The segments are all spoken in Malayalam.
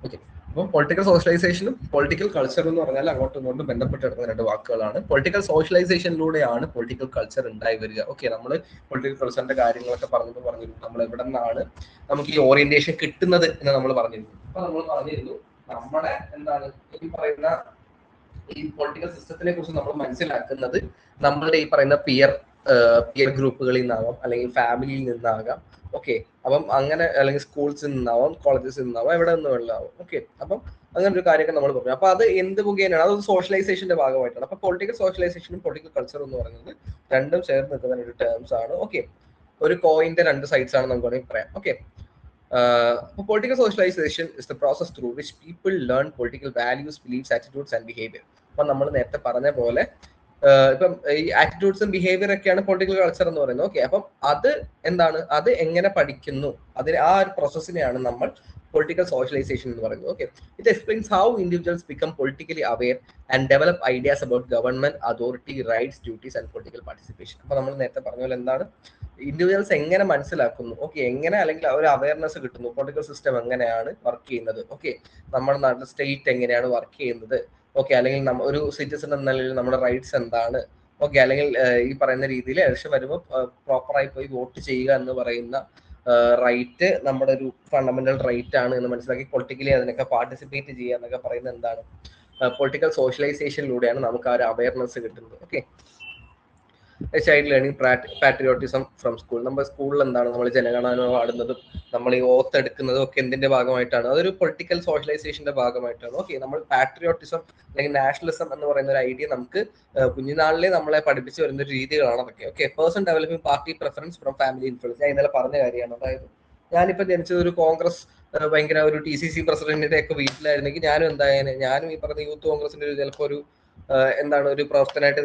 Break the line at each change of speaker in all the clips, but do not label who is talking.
ഓക്കെ, അപ്പം പൊളിറ്റിക്കൽ സോഷ്യലൈസേഷനും പൊളിറ്റിക്കൽ കൾച്ചറും എന്ന് പറഞ്ഞാൽ അങ്ങോട്ടും ഇങ്ങോട്ടും ബന്ധപ്പെട്ട് കിടക്കുന്ന രണ്ട് വാക്കുകളാണ്. പൊളിറ്റിക്കൽ സോഷ്യലൈസേഷനിലൂടെയാണ് പൊളിറ്റിക്കൽ കൾച്ചർ ഉണ്ടായി വരിക. ഓക്കെ, നമ്മൾ പൊളിറ്റിക്കൽ കൾച്ചറിന്റെ കാര്യങ്ങളൊക്കെ പറഞ്ഞിരുന്നു, നമ്മൾ എവിടെ നിന്നാണ് നമുക്ക് ഈ ഓറിയന്റേഷൻ കിട്ടുന്നത് എന്ന് നമ്മൾ പറഞ്ഞിരുന്നു. അപ്പൊ നമ്മൾ പറഞ്ഞിരുന്നു നമ്മുടെ എന്താണ് ഈ പറയുന്ന ഈ പൊളിറ്റിക്കൽ സിസ്റ്റത്തിനെ കുറിച്ച് നമ്മൾ മനസ്സിലാക്കുന്നത് നമ്മളുടെ ഈ പറയുന്ന പിയർ ഗ്രൂപ്പുകളിൽ നിന്നാകാം, അല്ലെങ്കിൽ ഫാമിലിയിൽ നിന്നാകാം. ഓക്കെ, അപ്പം അങ്ങനെ അല്ലെങ്കിൽ സ്കൂൾസിൽ നിന്നാവാം, കോളേജസിൽ നിന്നാവാം, എവിടെ നിന്ന് വേണമെങ്കിലും. ഓക്കെ, അപ്പം അങ്ങനെ ഒരു കാര്യമൊക്കെ നമ്മൾ പറഞ്ഞു. അപ്പൊ അത് എന്ത് മുഖേനയാണ്? അതൊരു സോഷ്യലൈസേഷന്റെ ഭാഗമായിട്ടാണ്. അപ്പൊ പൊളിറ്റിക്കൽ സോഷ്യലൈസേഷനും പൊളിറ്റിക്കൽ കൾച്ചറും എന്ന് പറയുന്നത് രണ്ടും ചേർന്ന് നിൽക്കുന്ന ഒരു ടേംസ് ആണ്. ഓക്കെ, ഒരു കോയിന്റെ രണ്ട് സൈഡ്സ് ആണ് നമുക്ക് വേണമെങ്കിൽ പറയാം. Okay, political socialisation is the process through which people learn political values, beliefs, attitudes and behaviour. അപ്പൊ നമ്മൾ നേരത്തെ പറഞ്ഞ പോലെ ഇപ്പം ഈ ആറ്റിറ്റ്യൂഡ്സും ബിഹേവിയർ ഒക്കെയാണ് പൊളിറ്റിക്കൽ കൾച്ചർ എന്ന് പറയുന്നത്. ഓക്കെ, അപ്പം അത് എന്താണ്, അത് എങ്ങനെ പഠിക്കുന്നു, അതിന് ആ ഒരു പ്രോസസ്സിനെയാണ് നമ്മൾ പൊളിറ്റിക്കൽ സോഷ്യലൈസേഷൻ എന്ന് പറയുന്നത്. Okay, it explains how individuals become politically aware and develop ideas about government, authority, rights, duties and political participation. അപ്പൊ നമ്മൾ നേരത്തെ പറഞ്ഞ പോലെ എന്താണ് ഇൻഡിവിജ്വൽസ് എങ്ങനെ മനസ്സിലാക്കുന്നു, ഓക്കെ, എങ്ങനെ അല്ലെങ്കിൽ ഒരു അവയർനെസ് കിട്ടുന്നു, പൊളിറ്റിക്കൽ സിസ്റ്റം എങ്ങനെയാണ് വർക്ക് ചെയ്യുന്നത്, ഓക്കെ, നമ്മുടെ നാട്ടിൽ സ്റ്റേറ്റ് എങ്ങനെയാണ് വർക്ക് ചെയ്യുന്നത്, ഓക്കെ, അല്ലെങ്കിൽ ഒരു സിറ്റിസൺ എന്ന നിലയിൽ നമ്മുടെ റൈറ്റ്സ് എന്താണ്, ഓക്കെ, അല്ലെങ്കിൽ ഈ പറയുന്ന രീതിയിൽ ഇലക്ഷൻ വരുമ്പോൾ പ്രോപ്പറായി പോയി വോട്ട് ചെയ്യുക എന്ന് പറയുന്ന റൈറ്റ് നമ്മുടെ ഒരു ഫണ്ടമെന്റൽ റൈറ്റ് ആണ് എന്ന് മനസ്സിലാക്കി പൊളിറ്റിക്കലി അതിനൊക്കെ പാർട്ടിസിപ്പേറ്റ് ചെയ്യുക എന്നൊക്കെ പറയുന്നത് എന്താണ്, പൊളിറ്റിക്കൽ സോഷ്യലൈസേഷനിലൂടെയാണ് നമുക്ക് ആ ഒരു അവയർനെസ് കിട്ടുന്നത്. Okay, child learning patriotism from school. നമ്മുടെ സ്കൂളിൽ എന്താണ് നമ്മൾ ജനഗണന പാടുന്നതും നമ്മൾ ഈ ഓത്ത് എടുക്കുന്നതും ഒക്കെ എന്തിന്റെ ഭാഗമായിട്ടാണ്? അതൊരു പൊളിറ്റിക്കൽ സോഷ്യലൈസേഷന്റെ ഭാഗമായിട്ടാണ്. ഓക്കെ, നമ്മൾ പാട്രിയോട്ടിസം അല്ലെങ്കിൽ നാഷണലിസം എന്ന് പറയുന്ന ഒരു ഐഡിയ നമുക്ക് കുഞ്ഞുനാളിലെ നമ്മളെ പഠിപ്പിച്ചു വരുന്ന ഒരു രീതികളാണ് അതൊക്കെ. Okay, person developing party preference from family influence. ഞാൻ ഇന്നലെ പറഞ്ഞ കാര്യമാണ്. അതായത് ഞാനിപ്പോ ജനിച്ചത് ഒരു കോൺഗ്രസ് ഭയങ്കര ഒരു TCC പ്രസിഡന്റിന്റെ ഒക്കെ വീട്ടിലായിരുന്നെങ്കിൽ ഞാനും എന്തായാലും ഞാനും ഈ പറഞ്ഞ യൂത്ത് കോൺഗ്രസിന്റെ ഒരു ചിലപ്പോൾ ഒരു എന്താണ് ഒരു പ്രവർത്തനമായിട്ട്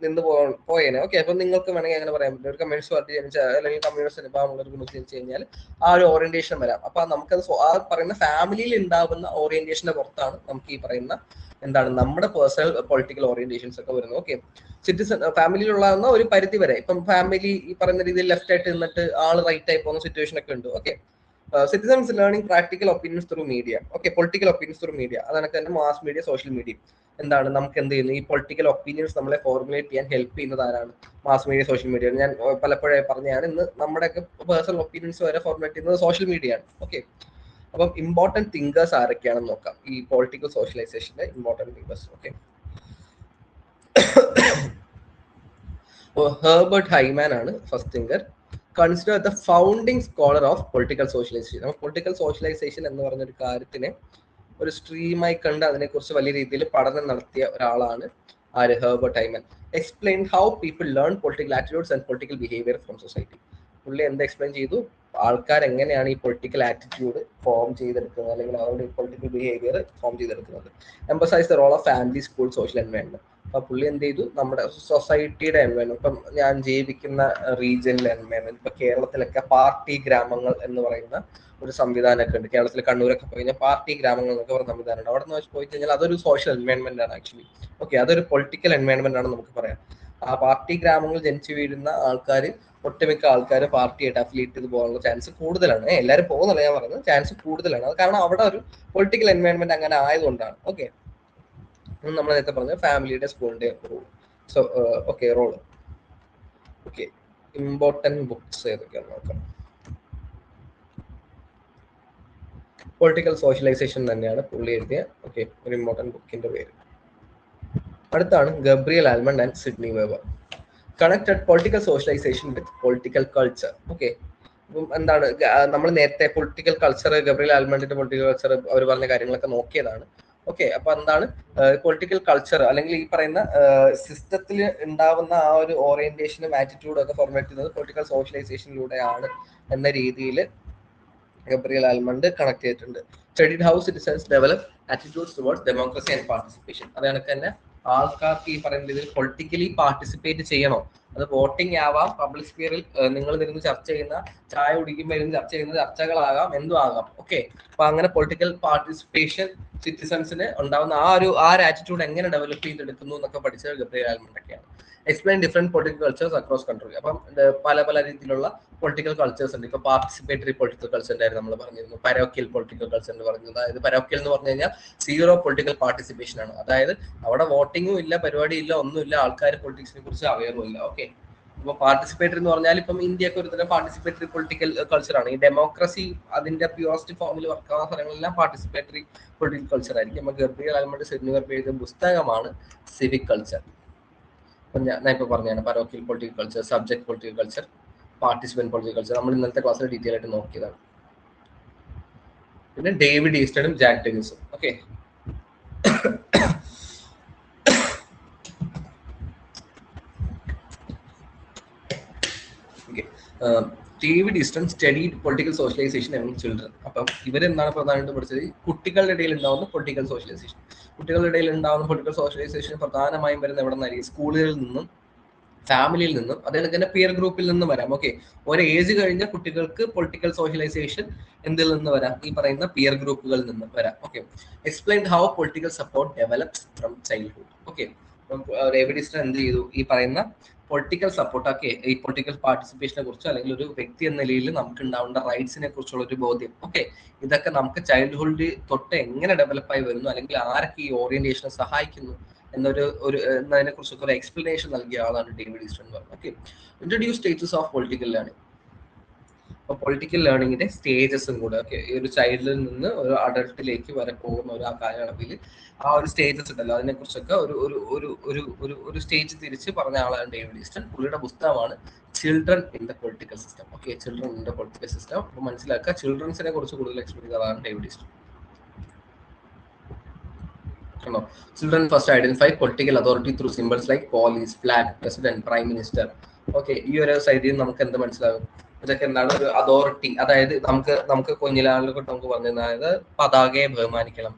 നിന്ന് പോയേനെ. ഓക്കെ, അപ്പൊ നിങ്ങൾക്ക് വേണമെങ്കിൽ അങ്ങനെ പറയാൻ പറ്റും. ഒരു കമ്മ്യൂണിസ്റ്റ് പാർട്ടി ജനിച്ച അല്ലെങ്കിൽ കമ്മ്യൂണിസ്റ്റ് വിഭാഗമുള്ള ഒരു ഗ്രൂപ്പ് ജനിച്ചു കഴിഞ്ഞാൽ ആ ഒരു ഓറിയന്റേഷൻ വരാം. അപ്പൊ നമുക്കത് ആ പറയുന്ന ഫാമിലിയിൽ ഉണ്ടാവുന്ന ഓറിയന്റേഷന്റെ പുറത്താണ് നമുക്ക് ഈ പറയുന്ന എന്താണ് നമ്മുടെ പേഴ്സണൽ പൊളിറ്റിക്കൽ ഓറിയന്റേഷൻസ് ഒക്കെ വരുന്നത്. ഓക്കെ, സിറ്റിസൺ ഫാമിലിയിലുള്ളതെന്ന ഒരു പരിധി വരെ. ഇപ്പം ഫാമിലി ഈ പറയുന്ന രീതിയിൽ ലെഫ്റ്റ് ആയിട്ട് നിന്നിട്ട് ആൾ റൈറ്റ് ആയി പോകുന്ന സിറ്റുവേഷൻ ഒക്കെ ഉണ്ട്. Okay, citizens learning practical opinions through media. Okay, political opinions through media, അതാണ് തന്നെ മാസ് മീഡിയ, സോഷ്യൽ മീഡിയ. എന്താണ് നമുക്ക് എന്ത് ചെയ്യുന്നു, ഈ പൊളിറ്റിക്കൽ ഒപ്പീനിയൻസ് നമ്മളെ ഫോർമുലേറ്റ് ചെയ്യാൻ ഹെൽപ്പ് ചെയ്യുന്നത് ആരാണ്? Mass media, social media. ഞാൻ പലപ്പോഴായി പറഞ്ഞതാണ്, ഇന്ന് നമ്മുടെയൊക്കെ പേഴ്സണൽ ഒപ്പീനിയൻസ് വരെ ഫോർമുലേറ്റ് ചെയ്യുന്നത് സോഷ്യൽ മീഡിയ ആണ്. ഓക്കെ, അപ്പം ഇമ്പോർട്ടന്റ് തിങ്കേഴ്സ് ആരൊക്കെയാണെന്ന് നോക്കാം, ഈ പൊളിറ്റിക്കൽ സോഷ്യലൈസേഷന്റെ important thinkers. Okay, Herbert Hyman ആണ് first thinker, considered the founding scholar of political socialisation. അപ്പോൾ പൊളിറ്റിക്കൽ സോഷ്യലൈസേഷൻ എന്ന് പറഞ്ഞൊരു കാര്യത്തിനെ ഒരു സ്ട്രീമായി കണ്ട് അതിനെക്കുറിച്ച് വലിയ രീതിയിൽ പഠനം നടത്തിയ ഒരാളാണ് ആര്? Herbert hymen. Explain how people learn political attitudes and political behaviour from society. പുള്ളി എന്ത് എക്സ്പ്ലെയിൻ ചെയ്തു? ആൾക്കാർ എങ്ങനെയാണ് ഈ പൊളിറ്റിക്കൽ ആറ്റിറ്റ്യൂഡ് ഫോം ചെയ്തെടുക്കുന്നത്, അല്ലെങ്കിൽ അവരുടെ പൊളിറ്റിക്കൽ ബിഹേവിയർ ഫോം ചെയ്തെടുക്കുന്നത്. Emphasise the role of family, school, social environment. അപ്പൊ പുള്ളി എന്ത് ചെയ്തു? നമ്മുടെ സൊസൈറ്റിയുടെ എൻവയോൺമെന്റ്, ഇപ്പം ഞാൻ ജീവിക്കുന്ന റീജിയനിലെ എൻവയോൺമെന്റ്, ഇപ്പൊ കേരളത്തിലൊക്കെ പാർട്ടി ഗ്രാമങ്ങൾ എന്ന് പറയുന്ന ഒരു സംവിധാനമൊക്കെ ഉണ്ട്. കേരളത്തിൽ കണ്ണൂരൊക്കെ പോയി കഴിഞ്ഞാൽ പാർട്ടി ഗ്രാമങ്ങൾ എന്നൊക്കെ പറഞ്ഞ സംവിധാനമുണ്ട്. അവിടെ നിന്ന് പോയി കഴിഞ്ഞാൽ അതൊരു സോഷ്യൽ എൻവയോൺമെന്റ് ആണ് ആക്ച്വലി. ഓക്കെ, അതൊരു പൊളിറ്റിക്കൽ എൻവയോൺമെന്റ് ആണ് നമുക്ക് പറയാം. ആ പാർട്ടി ഗ്രാമങ്ങൾ ജനിച്ചു വീഴുന്ന ആൾക്കാർ, ഒട്ടുമിക്ക ആൾക്കാർ പാർട്ടിയായിട്ട് അഫിലിയേറ്റ് ചെയ്ത് പോകാനുള്ള ചാൻസ് കൂടുതലാണ്. എല്ലാവരും പോകുന്നില്ല ഞാൻ പറയുന്നത്, ചാൻസ് കൂടുതലാണ്. അത് കാരണം അവിടെ ഒരു പൊളിറ്റിക്കൽ എൻവയോൺമെന്റ് അങ്ങനെ ആയതുകൊണ്ടാണ്. ഓക്കെ, നമ്മൾ നേരത്തെ പറഞ്ഞ ഫാമിലിയുടെ, സ്കൂളിന്റെ റോൾ. So okay, role. Okay, important books ഏതൊക്കെയാണെന്ന് നോക്കാം. പൊളിറ്റിക്കൽ സോഷ്യലൈസേഷൻ തന്നെയാണ് പുള്ളി എഴുതിയ ഓക്കെ ഒരു ഇമ്പോർട്ടന്റ് ബുക്കിന്റെ പേര്. അടുത്താണ് ഗബ്രിയൽ ആൽമണ്ട് ആൻഡ് സിഡ്നി വെബർ. Connected political socialisation with political culture. Okay, അപ്പം എന്താണ് നമ്മൾ നേരത്തെ പൊളിറ്റിക്കൽ കൾച്ചർ, ഗബ്രിയൽ ആൽമണ്ടിന്റെ പൊളിറ്റിക്കൽ കൾച്ചർ അവർ പറഞ്ഞ കാര്യങ്ങളൊക്കെ നോക്കിയതാണ്. ഓക്കെ, അപ്പൊ എന്താണ് പൊളിറ്റിക്കൽ കൾച്ചർ, അല്ലെങ്കിൽ ഈ പറയുന്ന സിസ്റ്റത്തിൽ ഉണ്ടാവുന്ന ആ ഒരു ഓറിയന്റേഷനും ആറ്റിറ്റ്യൂഡും ഒക്കെ ഫോർമേറ്റ് ചെയ്യുന്നത് പൊളിറ്റിക്കൽ സോഷ്യലൈസേഷനിലൂടെയാണ് എന്ന രീതിയിൽ ഗബ്രിയൽ ആൽമണ്ട് കണക്ട് ചെയ്തിട്ടുണ്ട്. Studied how citizens develop attitudes towards democracy and participation. അത് കണക്ക് തന്നെ ആൾക്കാർക്ക് ഈ പറയുന്ന രീതിയിൽ പൊളിറ്റിക്കലി പാർട്ടിസിപ്പേറ്റ് ചെയ്യണോ? അത് വോട്ടിംഗ് ആവാം, പബ്ലിക് സ്പിയറിൽ നിങ്ങൾ ഇരുന്ന് ചർച്ച ചെയ്യുന്ന, ചായ കുടിക്കുമ്പോൾ ഇരുന്ന് ചർച്ച ചെയ്യുന്ന ചർച്ചകളാകാം, എന്തും ആകാം. ഓക്കെ, അപ്പൊ അങ്ങനെ പൊളിറ്റിക്കൽ പാർട്ടിസിപ്പേഷൻ സിറ്റിസൺസിന് ഉണ്ടാവുന്ന ആ ഒരു ആറ്റിറ്റ്യൂഡ് എങ്ങനെ ഡെവലപ്പ് ചെയ്തെടുക്കുന്നു എന്നൊക്കെ പഠിച്ചത് ഗബ്രിയൽ ആൽമണ്ടൊക്കെയാണ്. Explain different political cultures across country. അപ്പം പല പല രീതിയിലുള്ള പൊളിറ്റിക്കൽ കൾച്ചേഴ്സ് ഉണ്ട്. ഇപ്പൊ പാർട്ടിസിപ്പേറ്ററി പൊളിറ്റിക്കൽ കൾച്ചറിന്റെ കാര്യം നമ്മൾ പറഞ്ഞിരുന്നു, പരോക്കിയൽ പൊളിറ്റിക്കൽ കൾച്ചർ എന്ന് പറഞ്ഞത്. അതായത് പരോക്കിയൽ എന്ന് പറഞ്ഞു കഴിഞ്ഞാൽ സീറോ പൊളിറ്റിക്കൽ പാർട്ടിസിപ്പേഷൻ ആണ്. അതായത് അവിടെ വോട്ടിങ്ങും ഇല്ല, പരിപാടി ഇല്ല, ഒന്നുമില്ല, ആൾക്കാർ പൊളിറ്റിക്സിനെ കുറിച്ച് അവയറും ഇല്ല. ഓക്കെ, ഇപ്പൊ പാർട്ടിസിപ്പേറ്ററി എന്ന് പറഞ്ഞാൽ ഇപ്പം ഇന്ത്യക്ക് ഒരു തരം പാർട്ടിസിപ്പേറ്ററി പൊളിറ്റിക്കൽ കൾച്ചറാണ്. ഈ ഡെമോക്രസി അതിന്റെ പ്യൂറസ്റ്റ് ഫോമിൽ വർക്കാവുന്ന സ്ഥലങ്ങളെല്ലാം പാർട്ടിസിപ്പേറ്ററി പൊളിറ്റിക്കൽ കൾച്ചർ ആയിരിക്കും. നമ്മൾ ഗർഭിക ആൽമണ്ട് സിഡ്നി ഗർഭി എഴുതിയ പുസ്തകമാണ് സിവിക് കൾച്ചർ. ഞാൻ ഇപ്പൊ പറഞ്ഞാണ് parochial political culture, subject political culture, participant political culture. നമ്മൾ ഇന്നത്തെ ക്ലാസ്സിൽ ഡീറ്റെയിൽ ആയിട്ട് നോക്കിയതാണ്. പിന്നെ ഡേവിഡ് ഈസ്റ്റണും ജാക്ക് ഡെഗിസും. Okay, David Easton studied political socialisation among children. അപ്പം ഇവരെന്താണ് പ്രധാനമായിട്ടും പഠിച്ചത്? കുട്ടികളുടെ ഇടയിൽ ഉണ്ടാവുന്ന പൊളിറ്റിക്കൽ സോഷ്യലൈസേഷൻ. കുട്ടികളുടെ ഇടയിൽ ഉണ്ടാവുന്ന പൊളിറ്റിക്കൽ സോഷ്യലൈസേഷൻ പ്രധാനമായും വരുന്ന എവിടെ നിന്നായിരിക്കും? സ്കൂളുകളിൽ നിന്നും, ഫാമിലിയിൽ നിന്നും, അതേപോലെ തന്നെ പിയർ ഗ്രൂപ്പിൽ നിന്നും വരാം. ഓക്കെ, ഒരു ഏജ് കഴിഞ്ഞ കുട്ടികൾക്ക് പൊളിറ്റിക്കൽ സോഷ്യലൈസേഷൻ എന്തിൽ നിന്ന് വരാം? ഈ പറയുന്ന പിയർ ഗ്രൂപ്പുകളിൽ നിന്ന് വരാം. Okay, explain how political support develops from childhood. Okay, David Easton എന്ത് ചെയ്തു? ഈ പറയുന്ന പൊളിറ്റിക്കൽ സപ്പോർട്ട്, ഓക്കെ, ഈ പൊളിറ്റിക്കൽ പാർട്ടിസിപ്പേഷനെ കുറിച്ച്, അല്ലെങ്കിൽ ഒരു വ്യക്തി എന്ന നിലയിൽ നമുക്ക് ഉണ്ടാവേണ്ട റൈറ്റ്സിനെ കുറിച്ചുള്ള ഒരു ബോധ്യം, ഓക്കെ, ഇതൊക്കെ നമുക്ക് ചൈൽഡ്ഹുഡ് തൊട്ട് എങ്ങനെ ഡെവലപ്പായി വരുന്നു, അല്ലെങ്കിൽ ആരൊക്കെ ഈ ഓറിയന്റേഷനെ സഹായിക്കുന്നു എന്നതിനെ കുറിച്ചൊക്കെ ഒരു എക്സ്പ്ലനേഷൻ നൽകിയ ആളാണ് David Easton. Okay, introduce stages of political learning. അപ്പൊ പൊളിറ്റിക്കൽ ലേണിംഗിന്റെ സ്റ്റേജസും കൂടെ, ഓക്കെ, ഈ ഒരു ചൈൽഡിൽ നിന്ന് ഒരു അഡൾട്ടിലേക്ക് വരെ പോകുന്ന ഒരു കാലയളവിൽ ആ ഒരു സ്റ്റേജസ് ഉണ്ടല്ലോ, അതിനെ കുറിച്ചൊക്കെ ഒരു സ്റ്റേജ് തിരിച്ച് പറഞ്ഞ ആളാണ് ഡേവിഡ് ഈസ്റ്റൺ. പുള്ളിയുടെ പുസ്തകമാണ് children in the political system. Okay, children in the political system. അപ്പൊ മനസ്സിലാക്കുക, ചിൽഡ്രൻസിനെ കുറിച്ച് കൂടുതൽ എക്സ്പ്ലെയിൻ ചെയ്തതാണ് David Easton. Children first identify political authority through symbols like police, flag, president, prime minister. Okay, ഈ ഒരു സൈഡിൽ നമുക്ക് എന്ത് മനസ്സിലാകും? ഇതൊക്കെ എന്താണ്? ഒരു അതോറിറ്റി. അതായത് നമുക്ക് കുഞ്ഞിലാളിലൊക്കെ നമുക്ക് പറഞ്ഞു, അതായത് പതാകയെ ബഹുമാനിക്കണം,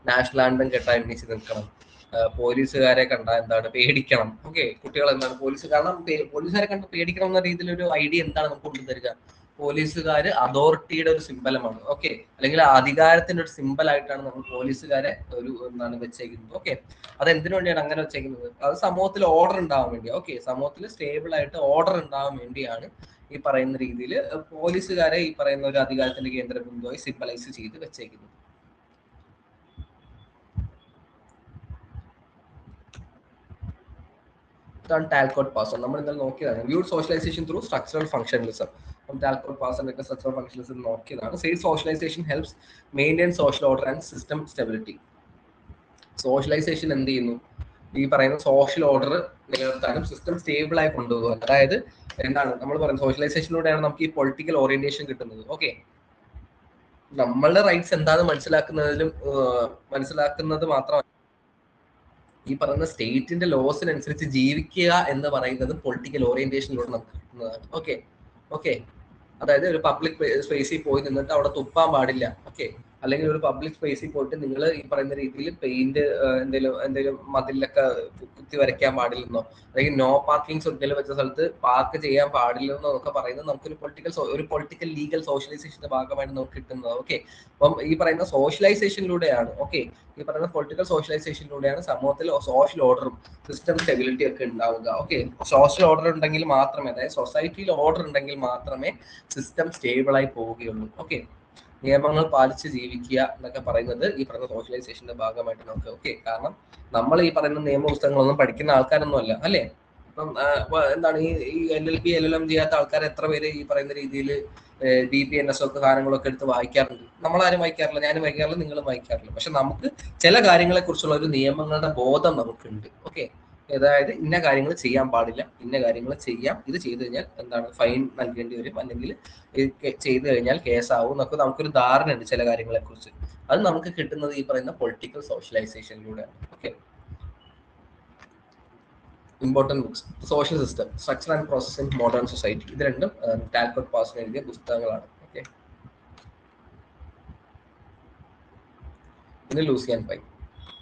നാഷണൽ ആന്തം കേട്ടാൽ എണീച്ച് നിൽക്കണം, പോലീസുകാരെ കണ്ടാൽ എന്താണ് പേടിക്കണം. ഓക്കെ, കുട്ടികൾ എന്താണ് പോലീസുകാരെ കണ്ട് പേടിക്കണം എന്ന രീതിയിൽ ഒരു ഐഡിയ എന്താണ് നമുക്ക് കൊണ്ടുതരിക? പോലീസുകാര് അതോറിറ്റിയുടെ ഒരു സിമ്പലമാണ്. ഓക്കെ, അല്ലെങ്കിൽ അധികാരത്തിന്റെ ഒരു സിമ്പൽ ആയിട്ടാണ് നമ്മൾ പോലീസുകാരെ എന്താണ് വെച്ചേക്കുന്നത്. ഓക്കെ, അത് എന്തിനു വേണ്ടിയാണ് അങ്ങനെ വെച്ചേക്കുന്നത്? അത് സമൂഹത്തിൽ ഓർഡർ ഉണ്ടാവാൻ വേണ്ടി. ഓക്കെ, സമൂഹത്തിൽ സ്റ്റേബിൾ ആയിട്ട് ഓർഡർ ഉണ്ടാവാൻ വേണ്ടിയാണ് ഈ പറയുന്ന രീതിയിൽ പോലീസുകാരെ ഈ പറയുന്ന ഒരു അധികാരത്തിന്റെ കേന്ദ്ര ബിന്ദുവായി സിമ്പലൈസ് ചെയ്ത് വെച്ചേക്കുന്നത്. ടാൽക്കോട്ട് പാസൺ നമ്മൾ എന്തായാലും നോക്കിയതാണ്. Viewed socialisation through structural functionalism. Talcott പാസറിന്റെ ഒക്കെ സ്ട്രക്ചറൽ ഫംഗ്ഷനലിസം നോക്കിയതാണ്. Says socialisation helps maintain social order and system stability. Socialisation എന്ത് ചെയ്യുന്നു? ഈ പറയുന്ന സോഷ്യൽ ഓർഡർ നിലനിർത്താനും സിസ്റ്റം സ്റ്റേബിൾ ആയി കൊണ്ടുപോകാൻ. അതായത് എന്താണ് നമ്മൾ പറയുന്നത്? സോഷ്യലൈസേഷനിലൂടെയാണ് നമുക്ക് ഈ പൊളിറ്റിക്കൽ ഓറിയന്റേഷൻ കിട്ടുന്നത്. ഓക്കെ, നമ്മളുടെ റൈറ്റ്സ് എന്താണെന്ന് മനസ്സിലാക്കുന്നത് മാത്രമല്ല, ഈ പറയുന്ന സ്റ്റേറ്റിന്റെ ലോസിനനുസരിച്ച് ജീവിക്കുക എന്ന് പറയുന്നത് പൊളിറ്റിക്കൽ ഓറിയന്റേഷനിലൂടെ നമുക്ക് കിട്ടുന്നതാണ്. ഓക്കെ ഓക്കെ, അതായത് ഒരു പബ്ലിക് സ്പേസിൽ പോയി നിന്നിട്ട് അവിടെ തുപ്പാൻ പാടില്ല. ഓക്കെ, അല്ലെങ്കിൽ ഒരു പബ്ലിക് സ്പേസിൽ പോയിട്ട് നിങ്ങൾ ഈ പറയുന്ന രീതിയിൽ പെയിന്റ് എന്തെങ്കിലും മതിലൊക്കെ കുത്തി വരയ്ക്കാൻ പാടില്ലെന്നോ, അല്ലെങ്കിൽ നോ പാർക്കിംഗ് എന്തെങ്കിലും വെച്ച സ്ഥലത്ത് പാർക്ക് ചെയ്യാൻ പാടില്ലെന്നോ ഒക്കെ പറയുന്നത് നമുക്കൊരു പൊളിറ്റിക്കൽ ലീഗൽ സോഷ്യലൈസേഷന്റെ ഭാഗമായിട്ട് നമുക്ക് കിട്ടുന്നത്. ഓക്കെ, അപ്പം ഈ പറയുന്ന സോഷ്യലൈസേഷനിലൂടെയാണ്, ഓക്കെ, ഈ പറയുന്ന പൊളിറ്റിക്കൽ സോഷ്യലൈസേഷനിലൂടെയാണ് സമൂഹത്തിൽ സോഷ്യൽ ഓർഡറും സിസ്റ്റം സ്റ്റെബിലിറ്റി ഒക്കെ ഉണ്ടാവുക. ഓക്കെ, സോഷ്യൽ ഓർഡർ ഉണ്ടെങ്കിൽ മാത്രമേ, അതായത് സൊസൈറ്റിയിൽ ഓർഡർ ഉണ്ടെങ്കിൽ മാത്രമേ സിസ്റ്റം സ്റ്റേബിൾ ആയി പോവുകയുള്ളൂ. ഓക്കെ, നിയമങ്ങൾ പാലിച്ച് ജീവിക്കുക എന്നൊക്കെ പറയുന്നത് ഈ പറയുന്ന സോഷ്യലൈസേഷന്റെ ഭാഗമായിട്ട് നമുക്ക്. ഓക്കെ, കാരണം നമ്മൾ ഈ പറയുന്ന നിയമപുസ്തകങ്ങളൊന്നും പഠിക്കുന്ന ആൾക്കാരൊന്നും അല്ല, അല്ലേ? ഇപ്പം എന്താണ് ഈ LLB LLM ചെയ്യാത്ത ആൾക്കാർ എത്ര പേര് ഈ പറയുന്ന രീതിയിൽ BPNS ഒക്കെ കാര്യങ്ങളൊക്കെ എടുത്ത് വായിക്കാറുണ്ട്? നമ്മളാരും വായിക്കാറില്ല, ഞാനും വായിക്കാറില്ല, നിങ്ങളും വായിക്കാറില്ല. പക്ഷെ നമുക്ക് ചില കാര്യങ്ങളെ കുറിച്ചുള്ള ഒരു നിയമങ്ങളുടെ ബോധം നമുക്കുണ്ട്. ഓക്കെ, അതായത് ഇന്ന കാര്യങ്ങൾ ചെയ്യാൻ പാടില്ല, ഇന്ന കാര്യങ്ങൾ ചെയ്യാം, ഇത് ചെയ്തു കഴിഞ്ഞാൽ എന്താണ് ഫൈൻ നൽകേണ്ടി വരും, അല്ലെങ്കിൽ ചെയ്തു കഴിഞ്ഞാൽ കേസാവും എന്നൊക്കെ നമുക്കൊരു ധാരണയുണ്ട് ചില കാര്യങ്ങളെ കുറിച്ച്. അത് നമുക്ക് കിട്ടുന്നത് ഈ പറയുന്ന പൊളിറ്റിക്കൽ സോഷ്യലൈസേഷനിലൂടെയാണ്. Okay, important books: social system, structure and process in modern society. ഇത് രണ്ടും ടാൽക്കോട്ട് പാസൺ എഴുതിയ പുസ്തകങ്ങളാണ്. ഓക്കെ, പിന്നെ Lucian Pye.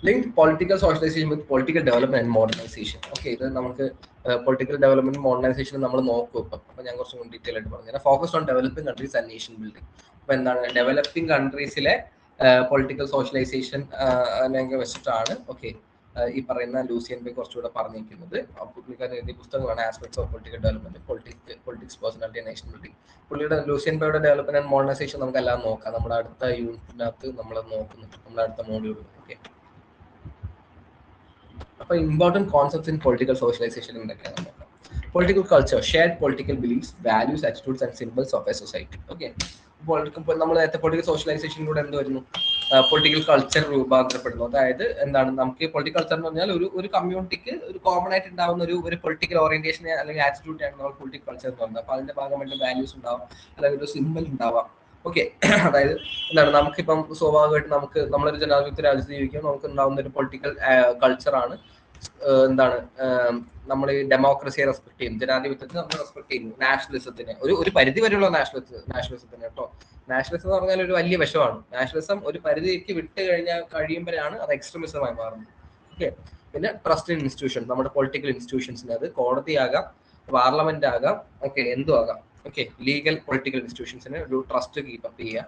Link political socialisation with political development and modernisation. Okay, ഇത് നമുക്ക് പൊളിറ്റിക്കൽ ഡെവലപ്മെന്റ് മോഡേണൈസേഷൻ നമ്മൾ നോക്കും. അപ്പൊ ഞാൻ കുറച്ചും കൂടി ഡീറ്റെയിൽ ആയിട്ട് പറഞ്ഞു. Focus on developing countries and nation building. അപ്പൊ എന്താണ് ഡെവലപ്പിംഗ് കൺട്രീസിലെ പൊളിറ്റിക്കൽ സോഷ്യലൈസേഷൻ വെച്ചിട്ടാണ്. ഓക്കെ, ഈ പറയുന്ന ലൂസിയൻ ബേ കുറച്ചുകൂടെ പറഞ്ഞിരിക്കുന്നത്. പുള്ളിക്കാരൻ എഴുതിയ പുസ്തകങ്ങളാണ് aspects of political development, politics, personality, nationality. പുള്ളിയുടെ ലൂസിയൻ ബേയുടെ ഡെവലപ്മെന്റ് ആൻഡ് മോഡേണൈസേഷൻ നമുക്ക് എല്ലാം നോക്കാം. നമ്മുടെ അടുത്ത യൂണിറ്റിനകത്ത് നമ്മൾ നോക്കുന്നുണ്ട്, നമ്മുടെ അടുത്ത മോഡ്യൂൾ. ഓക്കെ, അപ്പൊ important concepts in political socialisation എന്തൊക്കെയാണ് നോക്കാം. Political culture, shared political beliefs, values, attitudes and symbols of a society. Okay, നമ്മൾ നേരത്തെ പൊളിറ്റിക്കൽ സോഷ്യലൈസേഷനിലൂടെ എന്ത് വരുന്നു, പൊളിറ്റിക്കൽ കൾച്ചർ രൂപാന്തരപ്പെടുന്നു. അതായത് എന്താണ്, നമുക്ക് പൊളിറ്റിക്കൽ കൾച്ചർ എന്ന് പറഞ്ഞാൽ ഒരു കമ്മ്യൂണിറ്റിക്ക് ഒരു കോമൺ ആയിട്ട് ഉണ്ടാവുന്ന ഒരു പൊളിറ്റിക്കൽ ഓറിയന്റേഷൻ അല്ലെങ്കിൽ ആറ്റിറ്റ്യൂഡ് ആണ് നമ്മൾ പൊളിറ്റിക്കൽ കൾച്ചർ എന്ന് പറയുന്നത്. അപ്പൊ അതിന്റെ ഭാഗമായിട്ട് വാല്യൂസ് ഉണ്ടാവാം, അല്ലെങ്കിൽ ഒരു സിംബൽ ഉണ്ടാവാം. ഓക്കെ, അതായത് എന്താണ്, നമുക്കിപ്പം സ്വാഭാവികമായിട്ട് നമ്മളൊരു ജനാധിപത്യ രാജ്യത്ത് ജീവിക്കുമ്പോൾ നമുക്ക് ഉണ്ടാവുന്ന ഒരു പൊളിറ്റിക്കൽ കൾച്ചറാണ് എന്താണ്, നമ്മൾ ഈ ഡെമോക്രസിയെ റെസ്പെക്ട് ചെയ്യും, ജനാധിപത്യത്തിന് നമ്മൾ റെസ്പെക്ട് ചെയ്യുന്നു, നാഷണലിസത്തിന് ഒരു പരിധി വരെയുള്ള നാഷണലിസത്തിന് കേട്ടോ. നാഷണലിസം എന്ന് പറഞ്ഞാൽ ഒരു വലിയ വിഷമാണ്. നാഷണലിസം ഒരു പരിധിക്ക് കഴിയുമ്പോഴാണ് അത് എക്സ്ട്രീമിസമായി മാറുന്നത്. ഓക്കെ, പിന്നെ ട്രസ്റ്റ് ഇൻ ഇൻസ്റ്റിറ്റ്യൂഷൻ, നമ്മുടെ പൊളിറ്റിക്കൽ ഇൻസ്റ്റിറ്റ്യൂഷൻസിന്, അത് കോടതിയാകാം, പാർലമെന്റ് ആകാം, ഓക്കെ, എന്തും ആകാം. ഓക്കെ, ലീഗൽ പൊളിറ്റിക്കൽ ഇൻസ്റ്റിറ്റ്യൂഷൻസിന് ഒരു ട്രസ്റ്റ് കീപ്പപ്പ് ചെയ്യുക.